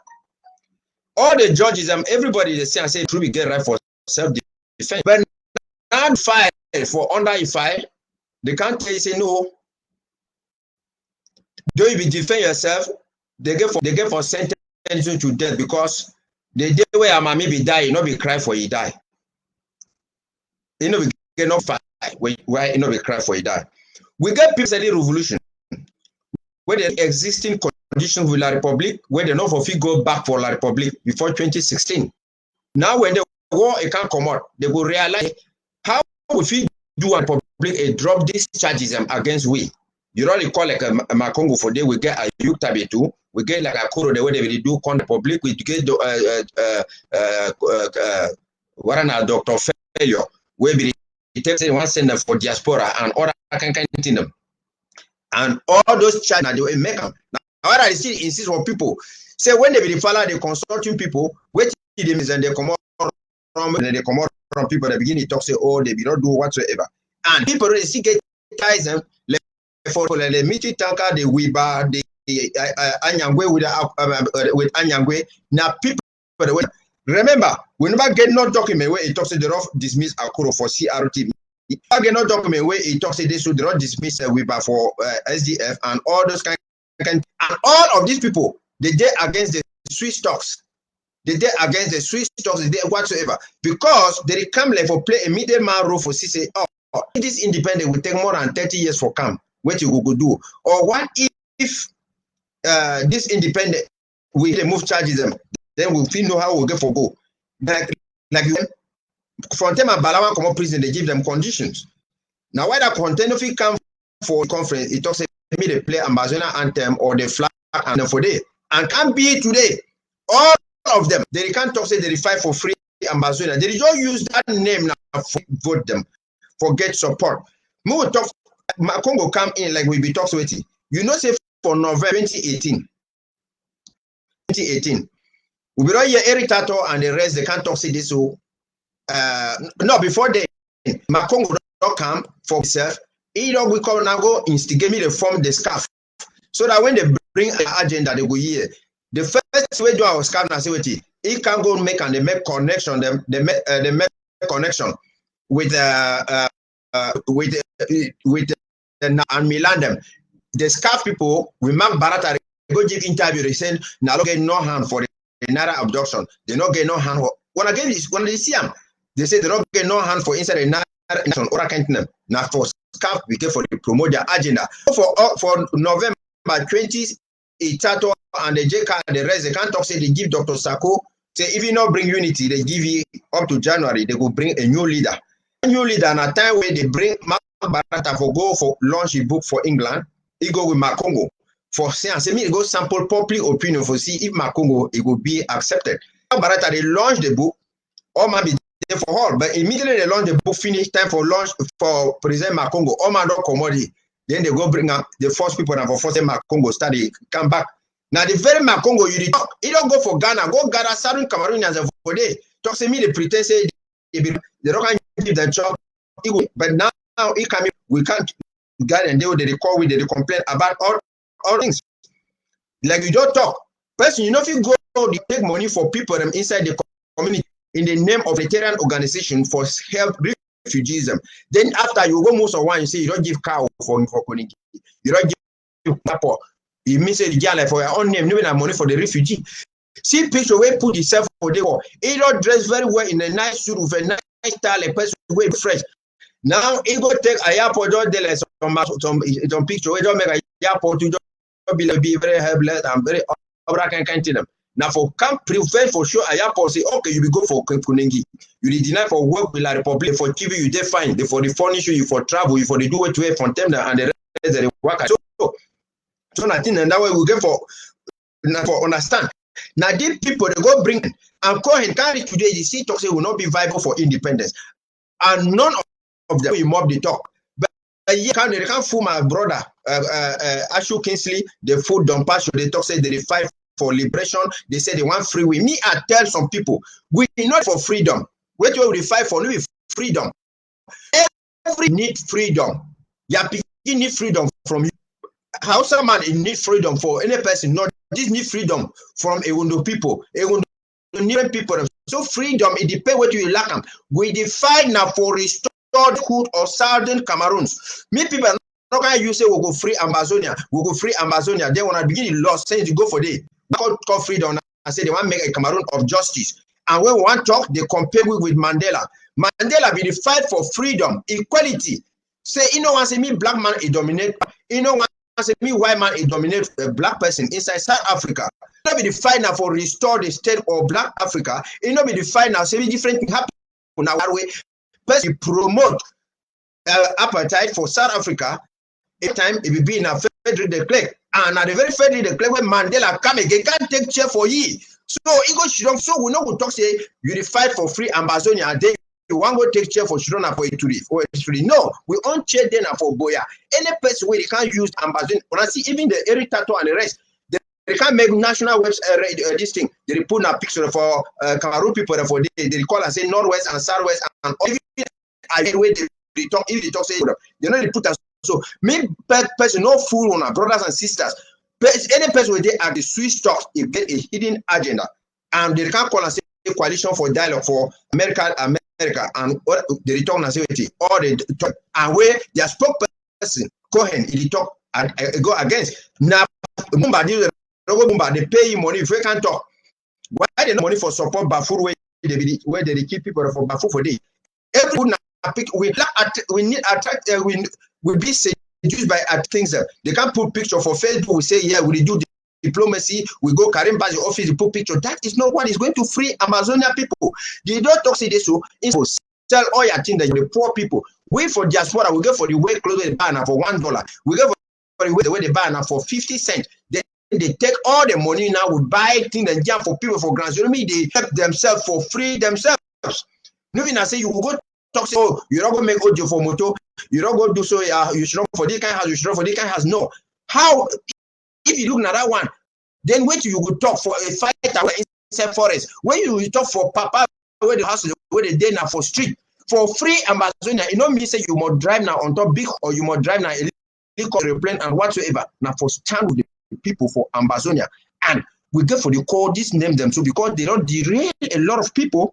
[SPEAKER 2] All the judges, everybody they say and say, truly get right for self-defense. But not file for under a file, they can't tell you, say, no. Don't you be defend yourself? They get for sentence to death because the day where a mommy be die, you not be cry for you die. You know, we get no fight why you know we cry for you die. We get people study revolution where the existing conditions with La Republique, where they not for go back for La Republique before 2016. Now when the war it can't come out, they will realize how we do a Republique a drop these charges against we. You don't recall like a Makongo for day we get a youth tabitu, we get like a Kuro the way they do con Republique, we get what an Dr. Failure, where we take one sender for diaspora and other kind of thing them. And all those charges they will make them. Now what I still insist for people say when they be follow the consulting people, wait them is and they come out from people that begin to talk say oh they be not do whatsoever. And people they still get ties them for the meeting tanker, the Wiba, the Anyangwe with Anyangwe. Now people remember, we never get no document where it talks to the rough dismiss Akuro for CRT. I get no document where it talks to this should not dismiss Wiba for SDF and all those kind and all of these people they did against the Swiss stocks. They did against the Swiss stocks, they did whatsoever. Because they come like for play a middleman role for say, oh, this independent will take more than 30 years for come. What you go do? Or what if this independent we remove charges them? Then we'll know how we'll get for go. Like from them and Balawan come up prison, they give them conditions. Now why that content if it come for conference, it talks me they play Ambazonia anthem or the flag and for day. And can't be today. All of them, they can't talk say they fight for free Ambazonia. They don't use that name now for vote them, for get support. Me will talk Congo come in like we be talking with it. You know, say for November 2018, we be right here Eric Tato and the rest they can't talk say this. So no, before then, Congo don't come for himself. He don't we come now go instigate me to form the scarf. So that when they bring an agenda, they go here. The first way do our scarf now say what he can go make and they make connection, they make connection with and Milan them. The scarf people, we mark Barata, they go give interview, they say, now look get no hand for the Naira abduction. They not get no hand for when again when they see them, they say they don't get no hand for inside the Naira nation or can't them. Now for scarf we get for the promote their agenda. For November 20 Itato and the JK and the rest, they can't talk say they give Dr. Sako. Say if you not bring unity, they give you up to January, they will bring a new leader. A new leader and a time where they bring Mark Barata for go for launch a book for England, he go with Makongo. For science, me go sample public opinion for see if Makongo it will be accepted. Barata they launch the book, all man be there for all, but immediately they launch the book, finish time for launch for President Makongo, all man don't commodity. Then they go bring up the first people and for first Makongo study come back. Now the very Makongo you talk, he don't go for Ghana, go gather Southern Cameroonians for day. Talk to me the pretend say they don't give the job. But now he coming, we can't get and they recall with they complain about all things. Like you don't talk. Person, you know if you go they take money for people inside the community in the name of veteran organization for help refugees. Then after you go most of one, you say you don't give cow for Konigi. You don't give Papo. You miss a girl for your own name, no money for the refugee. See picture where put himself for the war. He don't dress very well in a nice suit with a nice style, a person way fresh. Now he go take a airport some picture. We don't make a airport to be very helpless and very can't them. Now for come prevail for sure a airport say okay you will go for Kunengi. You deny for work with la Republic for TV you they fine they for the furniture you for travel you for the do it to from them and the rest of the work. So nothing and that way we get for understand. Now these people they go bring and call and carry today you see talk say will not be viable for independence. And none of them will mob the talk. But they can't fool my brother Ashu Kingsley, the food dump passion, they talk say they fight for liberation, they say they want free will. Me, I tell some people, we not for freedom. What we fight for no freedom. Every need freedom. You need freedom from you. How some man need freedom for any person, not this need freedom from a window people, a window different people. So freedom, it depends what you lack. We define now for restored hood or southern Cameroons. Me people are not going to use say we'll go free Ambazonia, we'll go free Ambazonia. Then when I begin the law saying to go for day, call freedom and say they want to make a Cameroon of justice. And when we want to talk, they compare with Mandela. Mandela be the fight for freedom, equality. Say, you know, want to say me black man is dominate. You know, want to say me white man is dominate a black person inside South Africa. It not be the fight now for restore the state of Black Africa. It not be the fight now. Say different things happen now. Way, person promote appetite for South Africa. Every time it will be in a federal declare. And at the very federal declare when Mandela come again, can't take chair for ye. So it goes Shidon. So we know we talk say you fight for free Ambazonia and then you want to take chair for Shidona for it. No, we own chair then for Boya. Any person where they can't use Ambazonia. When I see even the Eric Tato and the rest, they can't make national website this thing. They put a picture for Cameroon people for they call and say Northwest and Southwest and even way they talk if they talk say they know they put us. So me person no fool on our brothers and sisters. Any person where they are the Swiss talks, you get a hidden agenda, and they can't call and say coalition for dialogue for America and the return and say all the talk and where their spokesperson Cohen he talk and go against now. They pay you money if we can't talk. Why they no money for support Bafur where they keep people for Bafur for day? Every we need attract we be seduced by things. They can't put picture for Facebook. We say yeah, we do diplomacy. We go Karim Bazi office, put picture. That is not what is going to free Amazonia people. They don't talk say this so. Sell all your things that the poor people. We for diaspora, we go for the way clothes they buy now for $1. We go for the way they buy now for 50 cents. Then they take all the money now, would buy things and jam for people for grants. You know what I mean? They help themselves for free themselves. No, I say you will go talk, say, oh, you don't go make audio for moto, you don't go do so, you should not for this kind of house, you should not for this kind of house. No. How, if you look at that one, then wait till you go talk for a fight inside forest. When you talk for papa, where the house, where the day now for street, for free Ambazonia, you know me say you must drive now on top big or you must drive now a airplane and whatsoever. Now for stand with the people for Ambazonia. And we get for the call this name them so because they don't derail a lot of people,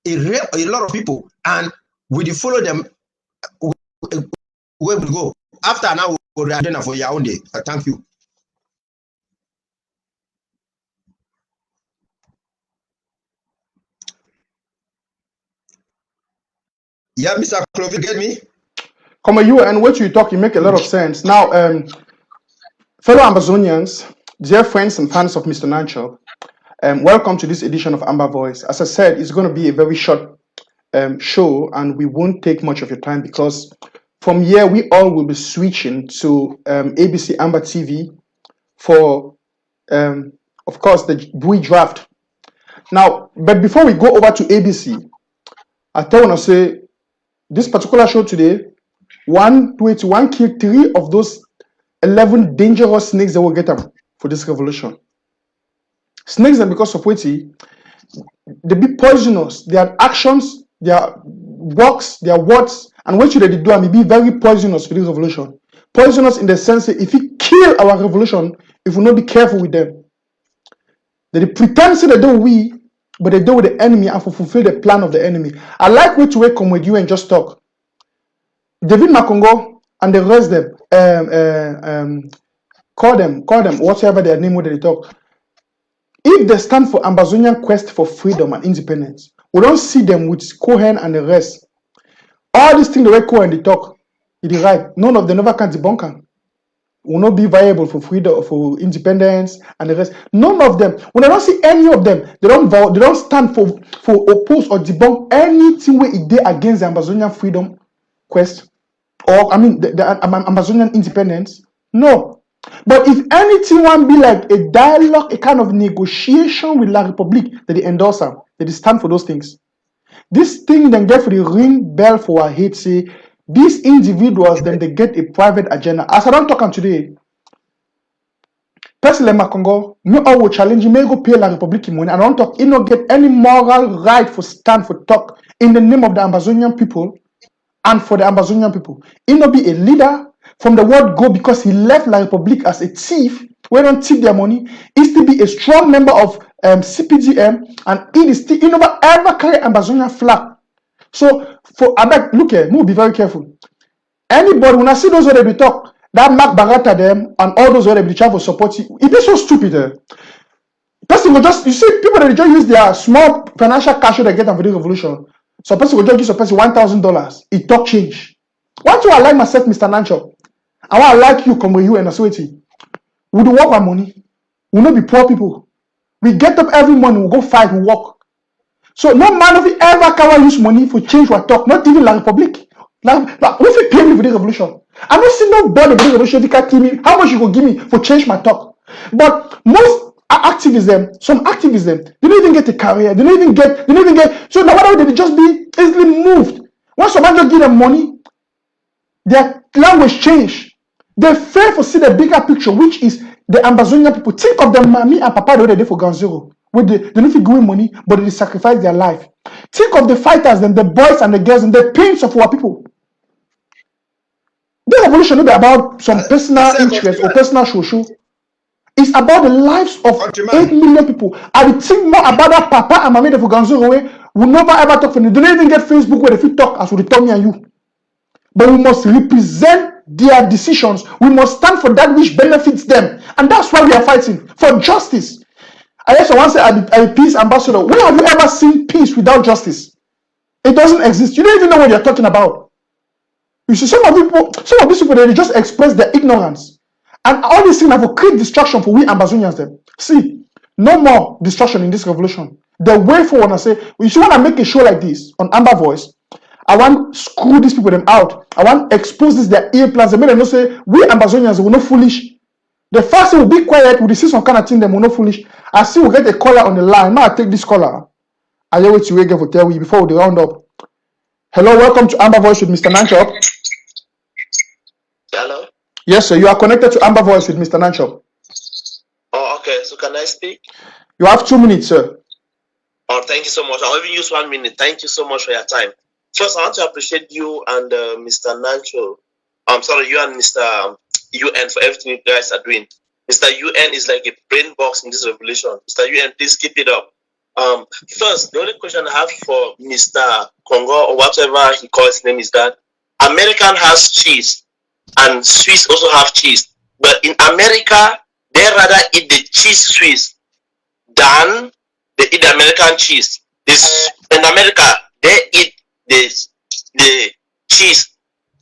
[SPEAKER 2] a lot of people, and we follow them where we go. After now we'll agenda for Yaoundé. Thank you. Yeah, Mr. Clovis, get me?
[SPEAKER 1] Come on, you and what you talk, you make a lot of sense. Now, fellow Ambazonians, dear friends and fans of Mr. Nanchop, welcome to this edition of Amba Voice. As I said, it's going to be a very short show and we won't take much of your time because from here we all will be switching to ABC Amba TV for, of course, the Bui draft. Now, but before we go over to ABC, I tell you, say this particular show today, one kill 3 of those 11 dangerous snakes that will get them for this revolution. Snakes, and because of which they be poisonous. Their actions, their works, their words, and what should they do? And be very poisonous for this revolution. Poisonous in the sense that if we kill our revolution, if we not be careful with them, they pretend to they do we, but they do with the enemy and fulfill the plan of the enemy. I like what to come with you and just talk. David Makongo and the rest of them, call them, whatever their name, what they talk. If they stand for Ambazonian quest for freedom and independence, we don't see them with Cohen and the rest. All these things the way Cohen they talk, it is right. None of them never can debunk them. Will not be viable for freedom, for independence and the rest. None of them. When I don't see any of them, they don't stand for oppose or debunk anything where it did against the Ambazonian freedom quest, or I mean the Ambazonian independence. No. But if anything one be like a dialogue, a kind of negotiation with La Republique, that they endorse them, that they stand for those things. This thing then get for the ring bell for our hate, say these individuals then they get a private agenda. As I don't talk on today, person like Makongo, me all will challenge you, may go pay La Republique money. I don't talk, you don't get any moral right for stand for talk in the name of the Ambazonian people and for the Ambazonian people. He not be a leader from the word go because he left La Republique as a thief. We don't take their money. He still be a strong member of CPDM and he never ever carry Ambazonian flag. So for Abek, look here, we'll be very careful. Anybody when I see those where they talk, that Mark Barata them and all those where they try for support, it is so stupid. Person will just, you see people that just use their small financial cash they get for the revolution. So person will just give some person $1,000. It talk change. Why do I like myself, Mr. Nanchop? I want to like you, come with you and Asweti. We do work our money. We not be poor people. We get up every morning, we go fight, we work. So no man of it ever can use money for change what talk, not even La Republique. Like if you pay me for the revolution, I don't see nobody for the revolution. You can give me how much you go give me for change my talk. But most activism, some activism, they don't even get a career. They don't even get. So now whatever they just be easily moved. Once someone just give them money, their language change. They fail to see the bigger picture, which is the Ambazonian people. Think of the mommy and papa they did for Ground Zero. Where they don't give money, but they sacrifice their life. Think of the fighters, then the boys and the girls, and the pains of our people. The revolution is not about some personal interest or personal social. It's about the lives of 8 million people. I would think more about that papa and mommy for Ground Zero way. We never ever talk for them. They don't even get Facebook where they fit talk as we tell me and you. But we must represent their decisions. We must stand for that which benefits them. And that's why we are fighting for justice. I also want to say I'm a peace ambassador. When have you ever seen peace without justice? It doesn't exist. You don't even know what you're talking about. You see, some of these people, they just express their ignorance. And all these things have create distraction for we Ambazonians then. See, no more distraction in this revolution. The way forward, I say, you see, when I make a show like this on Amba Voice, I want to screw these people them out. I want to expose this their ear plans. They make them know say we Ambazonians we're not foolish. The first thing will be quiet. We see some kind of thing them will not foolish. I see we get a caller on the line. Now I take this caller. I wait to wait for tell you before we round up. Hello, welcome to Amba Voice with Mr. Nanchop.
[SPEAKER 3] Hello?
[SPEAKER 1] Yes, sir. You are connected to Amba Voice with Mr. Nanchop.
[SPEAKER 3] Oh, okay. So can I speak?
[SPEAKER 1] You have 2 minutes, sir.
[SPEAKER 3] Oh, thank you so much. I'll even use 1 minute. Thank you so much for your time. First, I want to appreciate you and Mr. Nancho. I'm sorry, you and Mr. UN for everything you guys are doing. Mr. UN is like a brain box in this revolution. Mr. UN, please keep it up. First, the only question I have for Mr. Congo or whatever he calls his name is that American has cheese and Swiss also have cheese. But in America, they rather eat the cheese Swiss than they eat the American cheese. In America, they eat the cheese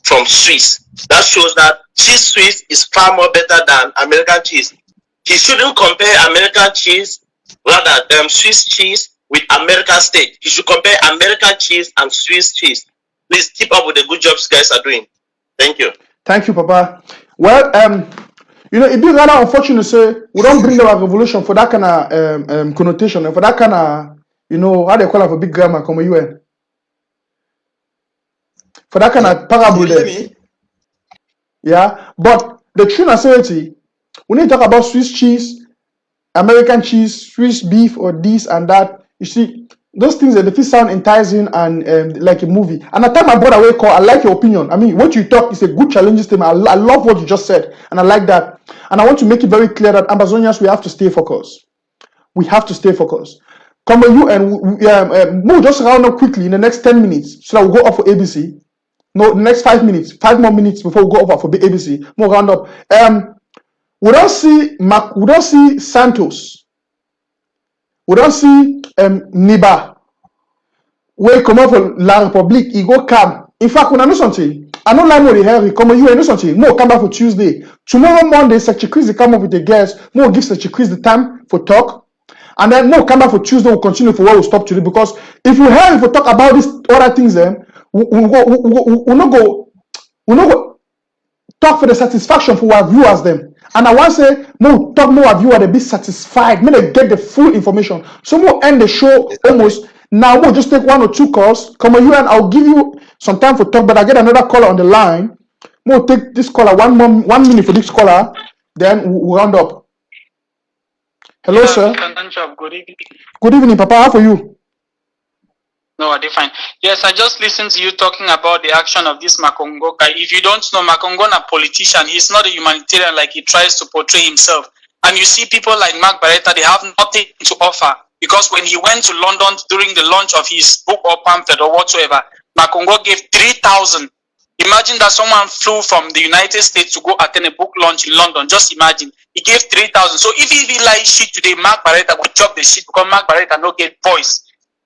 [SPEAKER 3] from Swiss. That shows that cheese Swiss is far more better than American cheese. He shouldn't compare American cheese, rather Swiss cheese with American steak. He should compare American cheese and Swiss cheese. Please keep up with the good jobs you guys are doing. Thank you.
[SPEAKER 1] Thank you, Papa. Well, you know, it'd be rather unfortunate to say we don't bring about revolution for that kind of connotation and for that kind of, you know, how they call it for big grammar, come UN. For that kind of parable there. Yeah, but the true sincerity, when you talk about Swiss cheese, American cheese, Swiss beef, or this and that, you see, those things that they sound enticing and like a movie. And I tell my brother, wake call, I like your opinion. I mean, what you talk is a good challenging statement. I love what you just said, and I like that. And I want to make it very clear that Ambazonians, we have to stay focused. We have to stay focused. Come on, you and we'll just round up quickly in the next 10 minutes so that we'll go up for ABC. No, the next 5 minutes, 5 more minutes before we go over for the ABC. More round up. We don't see Santos. We don't see Niba. We come up for La République. He go cab. In fact, when I know something, I don't like more the Harry. Come on, you know something. More come back for Tuesday. Tomorrow Monday, Secretary Chris come up with the guests. More give Secretary Chris the time for talk. And then more come back for Tuesday. We'll continue for what we'll stop today. Because if you hear if we talk about these other things, then we'll not go talk for the satisfaction for our viewers them. And I want to say, more talk more of viewers, they be satisfied. May they get the full information. So we'll end the show almost. Now we'll just take 1 or 2 calls. Come on, you and I'll give you some time for talk, but I get another caller on the line. We'll take this caller 1 minute for this caller, then we'll round up. Hello, sir.
[SPEAKER 4] Nanchop, good evening.
[SPEAKER 1] Good evening, Papa. How are you?
[SPEAKER 4] No, I fine. Yes, I just listened to you talking about the action of this Makongo guy. If you don't know, Makongo is a politician. He's not a humanitarian like he tries to portray himself. And you see people like Mark Barretta, they have nothing to offer. Because when he went to London during the launch of his book or pamphlet or whatsoever, Makongo gave 3,000. Imagine that someone flew from the United States to go attend a book launch in London. Just imagine. He gave 3,000. So if he like shit today, Mark Barretta would drop the shit because Mark Barretta no get voice.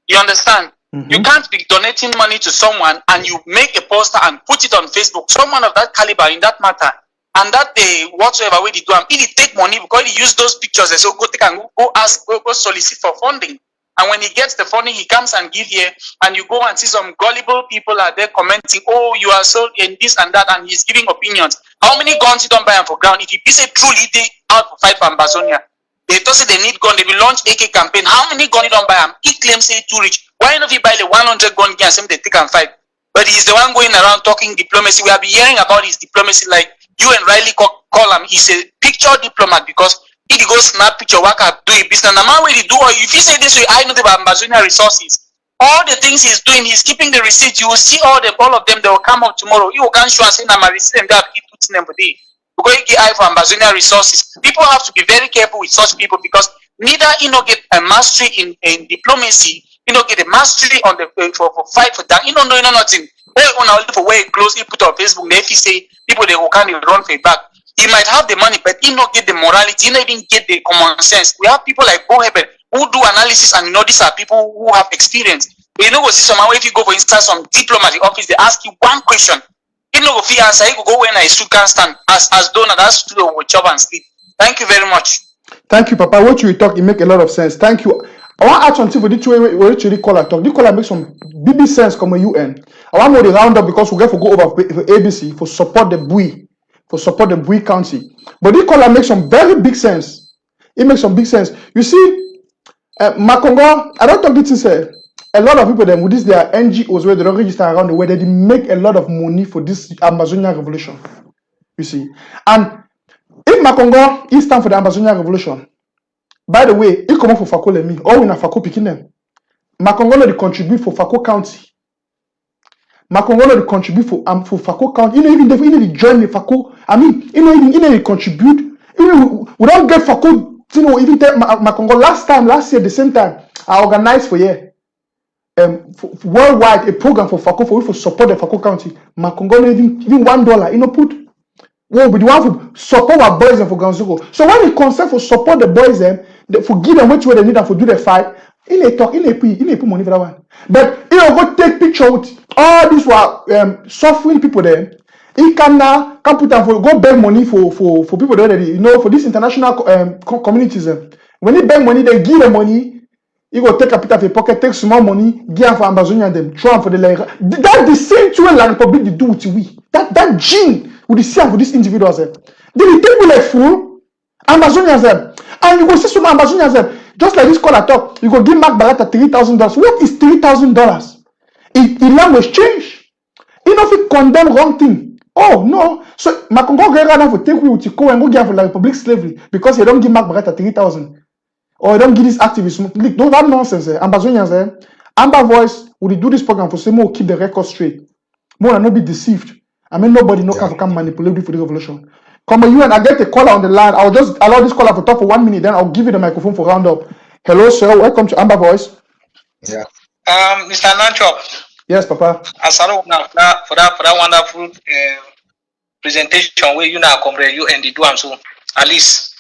[SPEAKER 4] You understand? You can't be donating money to someone and you make a poster and put it on Facebook. Someone of that caliber in that matter, and that they whatsoever way they do, if he take money because he use those pictures, they say go take and go ask, go solicit for funding. And when he gets the funding, he comes and give here, and you go and see some gullible people are there commenting, oh, you are so in this and that, and he's giving opinions. How many guns he don't buy him for ground? If he be say truly they out to fight for Ambazonia, they thought say they need gun, they will launch AK campaign. How many gun he don't buy him? He claims say too rich. Why not he buy the 100 gun and say they take and fight? But he's the one going around talking diplomacy. We have been hearing about his diplomacy like you and Riley call him. He's a picture diplomat because he go snap picture, work out, do a business. The man where he do, or if you say this way, I know about Ambazonia resources. All the things he's doing, he's keeping the receipt. You will see all of them. They will come up tomorrow. You can show and say, "Na my receipt and they have keep putting them for day." Because you get eye for Ambazonia resources. People have to be very careful with such people because neither you know get a mastery in diplomacy. You know get a mastery on the for fight for that. You don't know nothing. For where it close, he put on Facebook. If you say people they will kind of run for it back. He might have the money, but he not get the morality. He not even get the common sense. We have people like Bo Heben who do analysis, and you know these are people who have experience. But you know, go see someone if you go for instance some diplomatic office, they ask you one question. You know, if you answer, you go when I should can stand as donor. That's to do with job and sleep. Thank you very much.
[SPEAKER 1] Thank you, Papa. What you talk, it make a lot of sense. Thank you. I want to add something for the two way we actually call talk. The caller make some BB sense come a UN. I want more the round up because we get to go over for ABC for support the Bui. For support the Bui County. But this color makes some very big sense. It makes some big sense. You see, Makongo, I don't talk it to say a lot of people then with this their NGOs where they don't register around the world, they make a lot of money for this Ambazonia revolution. You see, and if Makongo is stand for the Ambazonia revolution, by the way, it come up for Fako Lemi, or in a Fako Pikinem. Makongo no dey contribute for Fako County. Makongo no dey contribute for Fako County. You know, even they join the Fako. I mean, you know, they contribute. You we don't get Fako. You know, even Makongo last year, the same time, I organized for year worldwide a program for Fako for support the Fako County. Makongo no even $1. You know, put. Well, we want to support our boys and for Ganzugo. So when we concern for support the boys them, for give them which way they need and for do the fight, in a talk, in a put money for that one. But you know, go take picture with all these were suffering people there. He can now put them for go beg money for people there already. You know, for these international communities. When they beg money, they give them money. You go take a bit of a pocket, take small money, give them for Ambazonia and them, throw them for the like. That's the same thing La Republic they do with we. That gene. With the same for these individuals, they will take with a fool, Ambazonians them, and you go see some Ambazonians them. Just like this call I talk, you go give Mark Balata $3,000. What is $3,000? In language change. You know if you condemn wrong thing. Oh no, so Makongo get rather for take with Tico and go give for like public slavery because you don't give Mark Balata 3,000, or you don't give this activists. Don't that nonsense. Ambazonians them, Amba Voice will do this program for say more keep the record straight, more and not be deceived. I mean, nobody can manipulate you for the revolution. Come on, you and I get a caller on the line. I'll just allow this caller to talk for 1 minute, then I'll give you the microphone for roundup. Hello, sir. Welcome to Amba Voice.
[SPEAKER 5] Yeah. Mr. Nanchop.
[SPEAKER 1] Yes, Papa.
[SPEAKER 5] Asalo for that wonderful presentation where you now comrade you and the do so. At least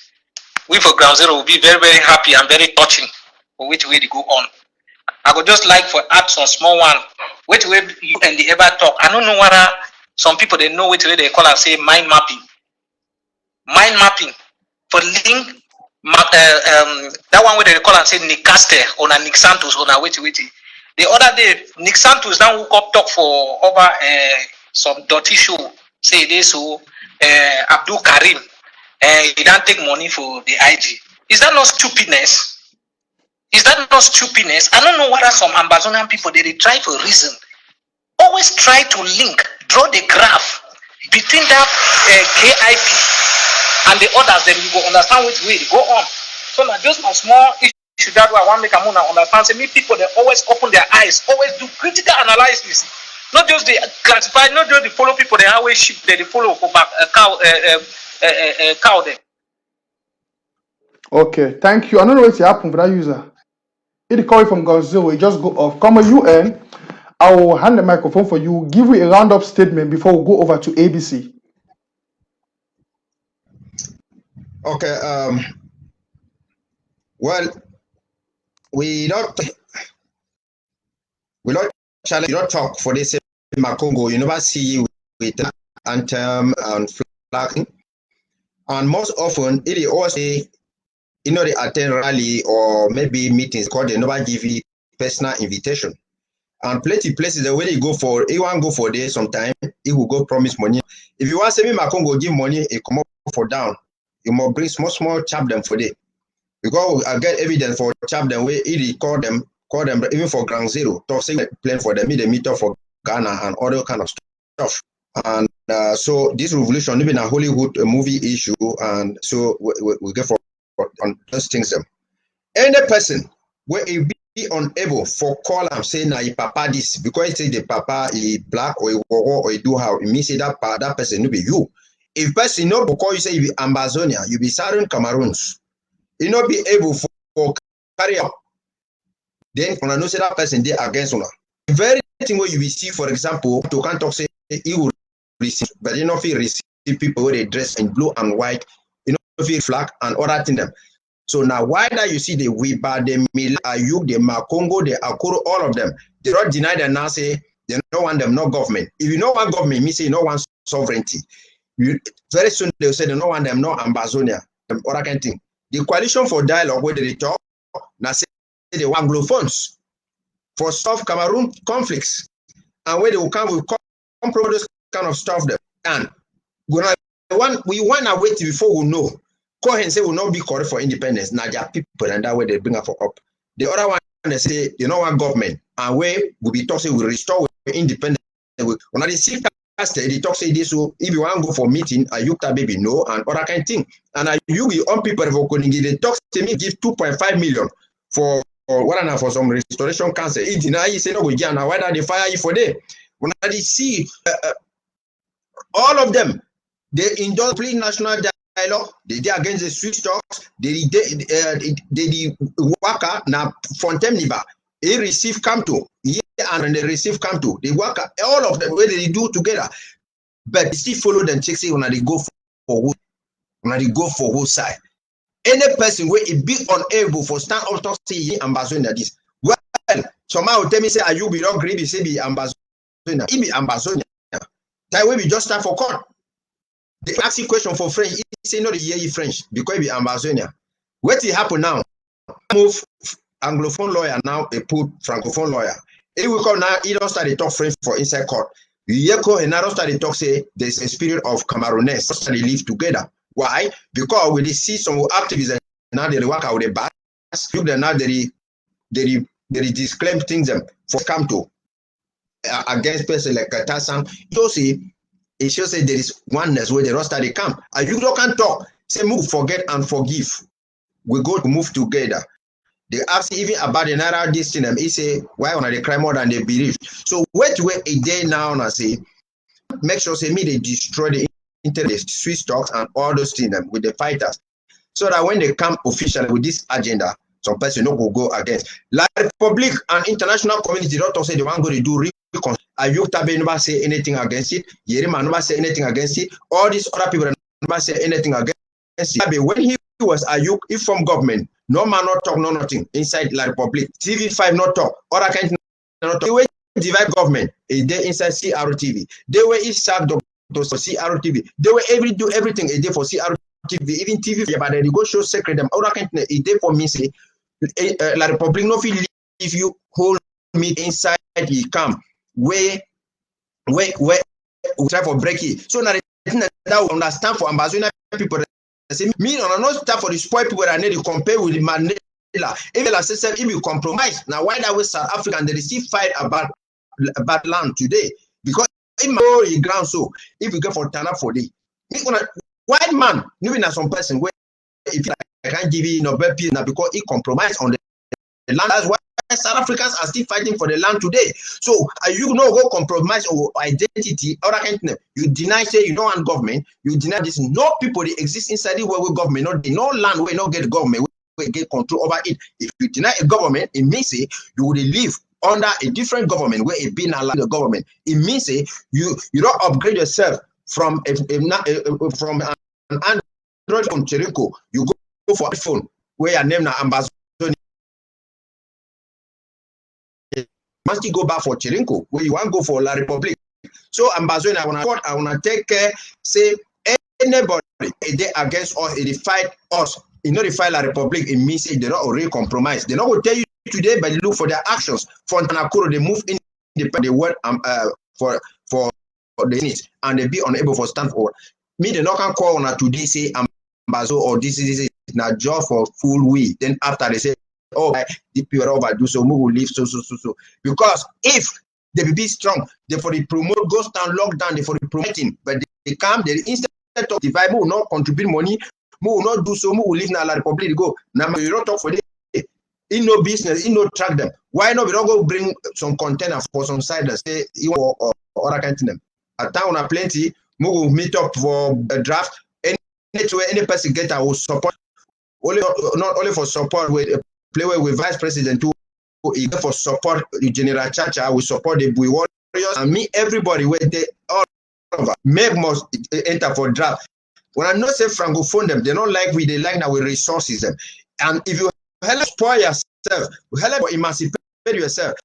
[SPEAKER 5] we for Ground Zero will be very, very happy and very touching for which way to go on. I would just like for add some small one. Which way you and the ever talk. I don't know what some people they know which way they call and say mind mapping. Mind mapping for link that one where they call and say Nick Caster or Nick Santos or which. The other day Nick Santos now woke up talk for over some dirty show. Say this so Abdul Karim he don't take money for the IG. Is that not stupidness? Is that not stupidness? I don't know what are some Ambazonian people they try for a reason. Always try to link, draw the graph between that KIP and the others, then you go understand which way to go on. So now just a small issue that I want to make a understand. So me people they always open their eyes, always do critical analysis. Not just they classify, not just they follow people they always sheep they follow for back cow them.
[SPEAKER 1] Okay, thank you. I don't know what's happened for that user. It call from Godzilla, it just go off. Come on, UN. I will hand the microphone for you, give you a roundup statement before we go over to ABC.
[SPEAKER 2] Okay. Well, we not challenge. You not talk for this Makongo. You never see with anthem and flagging, and most often it is also you know they attend rally or maybe meetings because they never give you personal invitation. And plenty places the way they go for, he want go for day sometime, he will go promise money. If you want to say me Makongo give money, he come up for down. You must bring small chap them for day. Because I get evidence for chap them where he call them even for Ground Zero. Talk say plan for them, they meet up for Ghana and other kind of stuff. And so this revolution even a Hollywood movie issue, and so we get for on those things them. Any person where he be unable for call and say na he papa this because he say the papa he black or he wogo or he do how it means say that person no be you. If person no because you say you be Ambazonia, you be Southern Cameroons, you not be able for carry out. Then when I know say that person they against una. The very thing where you will see, for example, to can't talk say he will receive, but you know if he receive people where they dress in blue and white, you know feel flag and other thing them. So now why now you see the Wiba, the Mila, Ayuk, the Makongo, the Akuru, all of them, they don't deny them now say they don't want them, no government. If you don't want government, me say you don't want sovereignty. Very soon they'll say they don't want them, no Ambazonia, them other kind of thing. The coalition for dialogue where they talk, now say they want Anglophons for South Cameroon conflicts. And where they will come with compromise kind of stuff them. And when I want to wait before we know. Cohen say will not be correct for independence. Now there are people and that way they bring up for up. The other one they say, you know what, government and where will be talking will restore independence. When they see they talk say this, so if you want to go for meeting, you can baby no and other kind of thing. And you on people for calling they talk to me give 2.5 million for what for some restoration council. He deny he say no go get now why they fire you for there. When they see all of them, they endorse pre-national dialogue, they against the switch talks, they worker now Fontem Niba. They receive come to and they receive come to the worker, all of them where they do together, but they still follow them check say when they go for whole side. Any person where it be unable for stand up to say Ambazonia this. Well, somehow tell me say are you be not agree say be Ambazonia, it be Ambazonia. That way we just start for court. They ask you question for French, he say no, they hear you French because it be Ambazonia. What will happen now? Move Anglophone lawyer now, they put Francophone lawyer. It will come now, he don't start to talk French for inside court. Yeko and now start to talk say there's a spirit of Cameroonese, start to live together. Why? Because when they see some activists now they work out the back, look them now they disclaim things them for come to against person like Katasan. You see, it shows say there is oneness where the rest of the camp. And you don't can talk. Say move, forget and forgive. We go to move together. They ask even about the narrow distance. He say why when they cry more than they believe. So wait a day now and I say make sure say me they destroy the internet, Swiss talks and all those things with the fighters. So that when they come officially with this agenda, some person no go against. La Republic and international community don't talk say they want to go to do Ayuk Tabe never say anything against it. Yerima never say anything against it. All these other people never say anything against it. When he was Ayuk, he from government, no man not talk, no nothing inside La Republic. TV5 not talk. Other kind not talk. They were divide government. They inside CRTV. They were each sack doctor for CRTV. They were do everything a day for CRTV. Even TV, but they go show secret them. Other kind a day for me say La Republic no feel if you hold me inside he come. Where we try for break it. So now that we understand for Ambazonia people say me on not start for the spoil people that need to compare with Mandela. If the system if you compromise now why that way South Africa and they receive fight about land today because if my ground so if you get for turn up for the white man living as some person where if I can't give you no better now because he compromise on the land. That's why South Africans are still fighting for the land today. So you know go compromise or identity or you deny say you don't want government, you deny this. No people they exist inside the world with government, no land where no get government will get control over it. If you deny a government, it means say you will live under a different government where it being allowed the government. It means say you don't upgrade yourself from an Android from Chirico, you go for iPhone where your name na Ambazonia. Must you go back for Chirinko where you want to go for La Republic. So Ambazonia, I wanna take care, say anybody they against us, they fight us, you know they fight La Republic, it means they don't already compromise. They're not gonna tell you today, but look for their actions. For Nakuro, they move in the word for the unit and they be unable for stand for. Me, they not can call on today say Ambazo or this is not job for full week. Then after they say, oh, the people overdo so we will leave so. Because if they be strong, they for the promote goes down, lockdown, they for the promoting, but they come, they instead of divide, will not contribute money, will not do so, will leave now La Republic to go. Now you don't talk for this. In no business, in no track them. Why not we don't go bring some container for some side that say you or other kind of them. At town are plenty, we will meet up for a draft. Any person get I will support only not only for support with play with vice president too for support the general chacha will support the Bui warriors and me everybody where they all over make must enter for draft. When I not say francophone them, they don't like we they like now with resources them. And if you help spoil yourself, help emancipate yourself,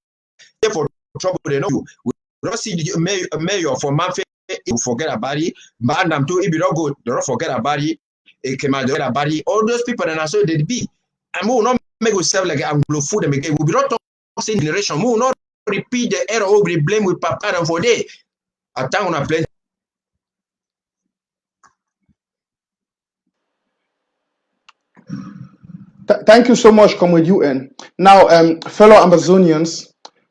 [SPEAKER 2] for trouble they know you. We don't see the mayor for Manfe, you forget about it. Bandam too, if you don't go, they don't forget about it. About it. All those people that are so they be. And we will not make ourselves like Anglo food them again. We will not talk same generation. We will not repeat the error or we blame with Papa and for day. At time on a plane.
[SPEAKER 1] Thank you so much, Comrade UN. Now, fellow Ambazonians,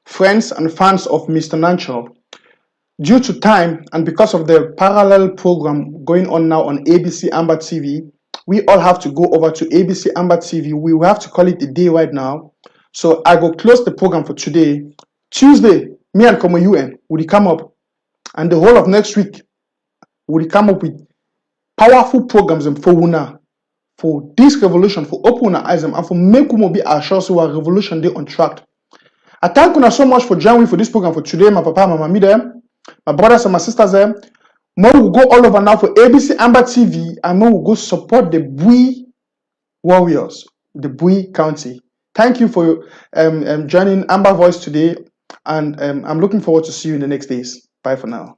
[SPEAKER 1] friends and fans of Mr. Nanchop, due to time and because of the parallel program going on now on ABC Amba TV, we all have to go over to ABC Amba TV. We will have to call it a day right now. So I will close the program for today. Tuesday, me and Comrade UN will come up, and the whole of next week will come up with powerful programs and for una, for this revolution, for open our eyes and for make we be assured so our revolution day on track. I thank you so much for joining me for this program for today. My papa, my mommy there, my brothers and my sisters there. More will go all over now for ABC Amba TV, and more will go support the Bui warriors, the Bui County. Thank you for joining Amba Voice today, and I'm looking forward to see you in the next days. Bye for now.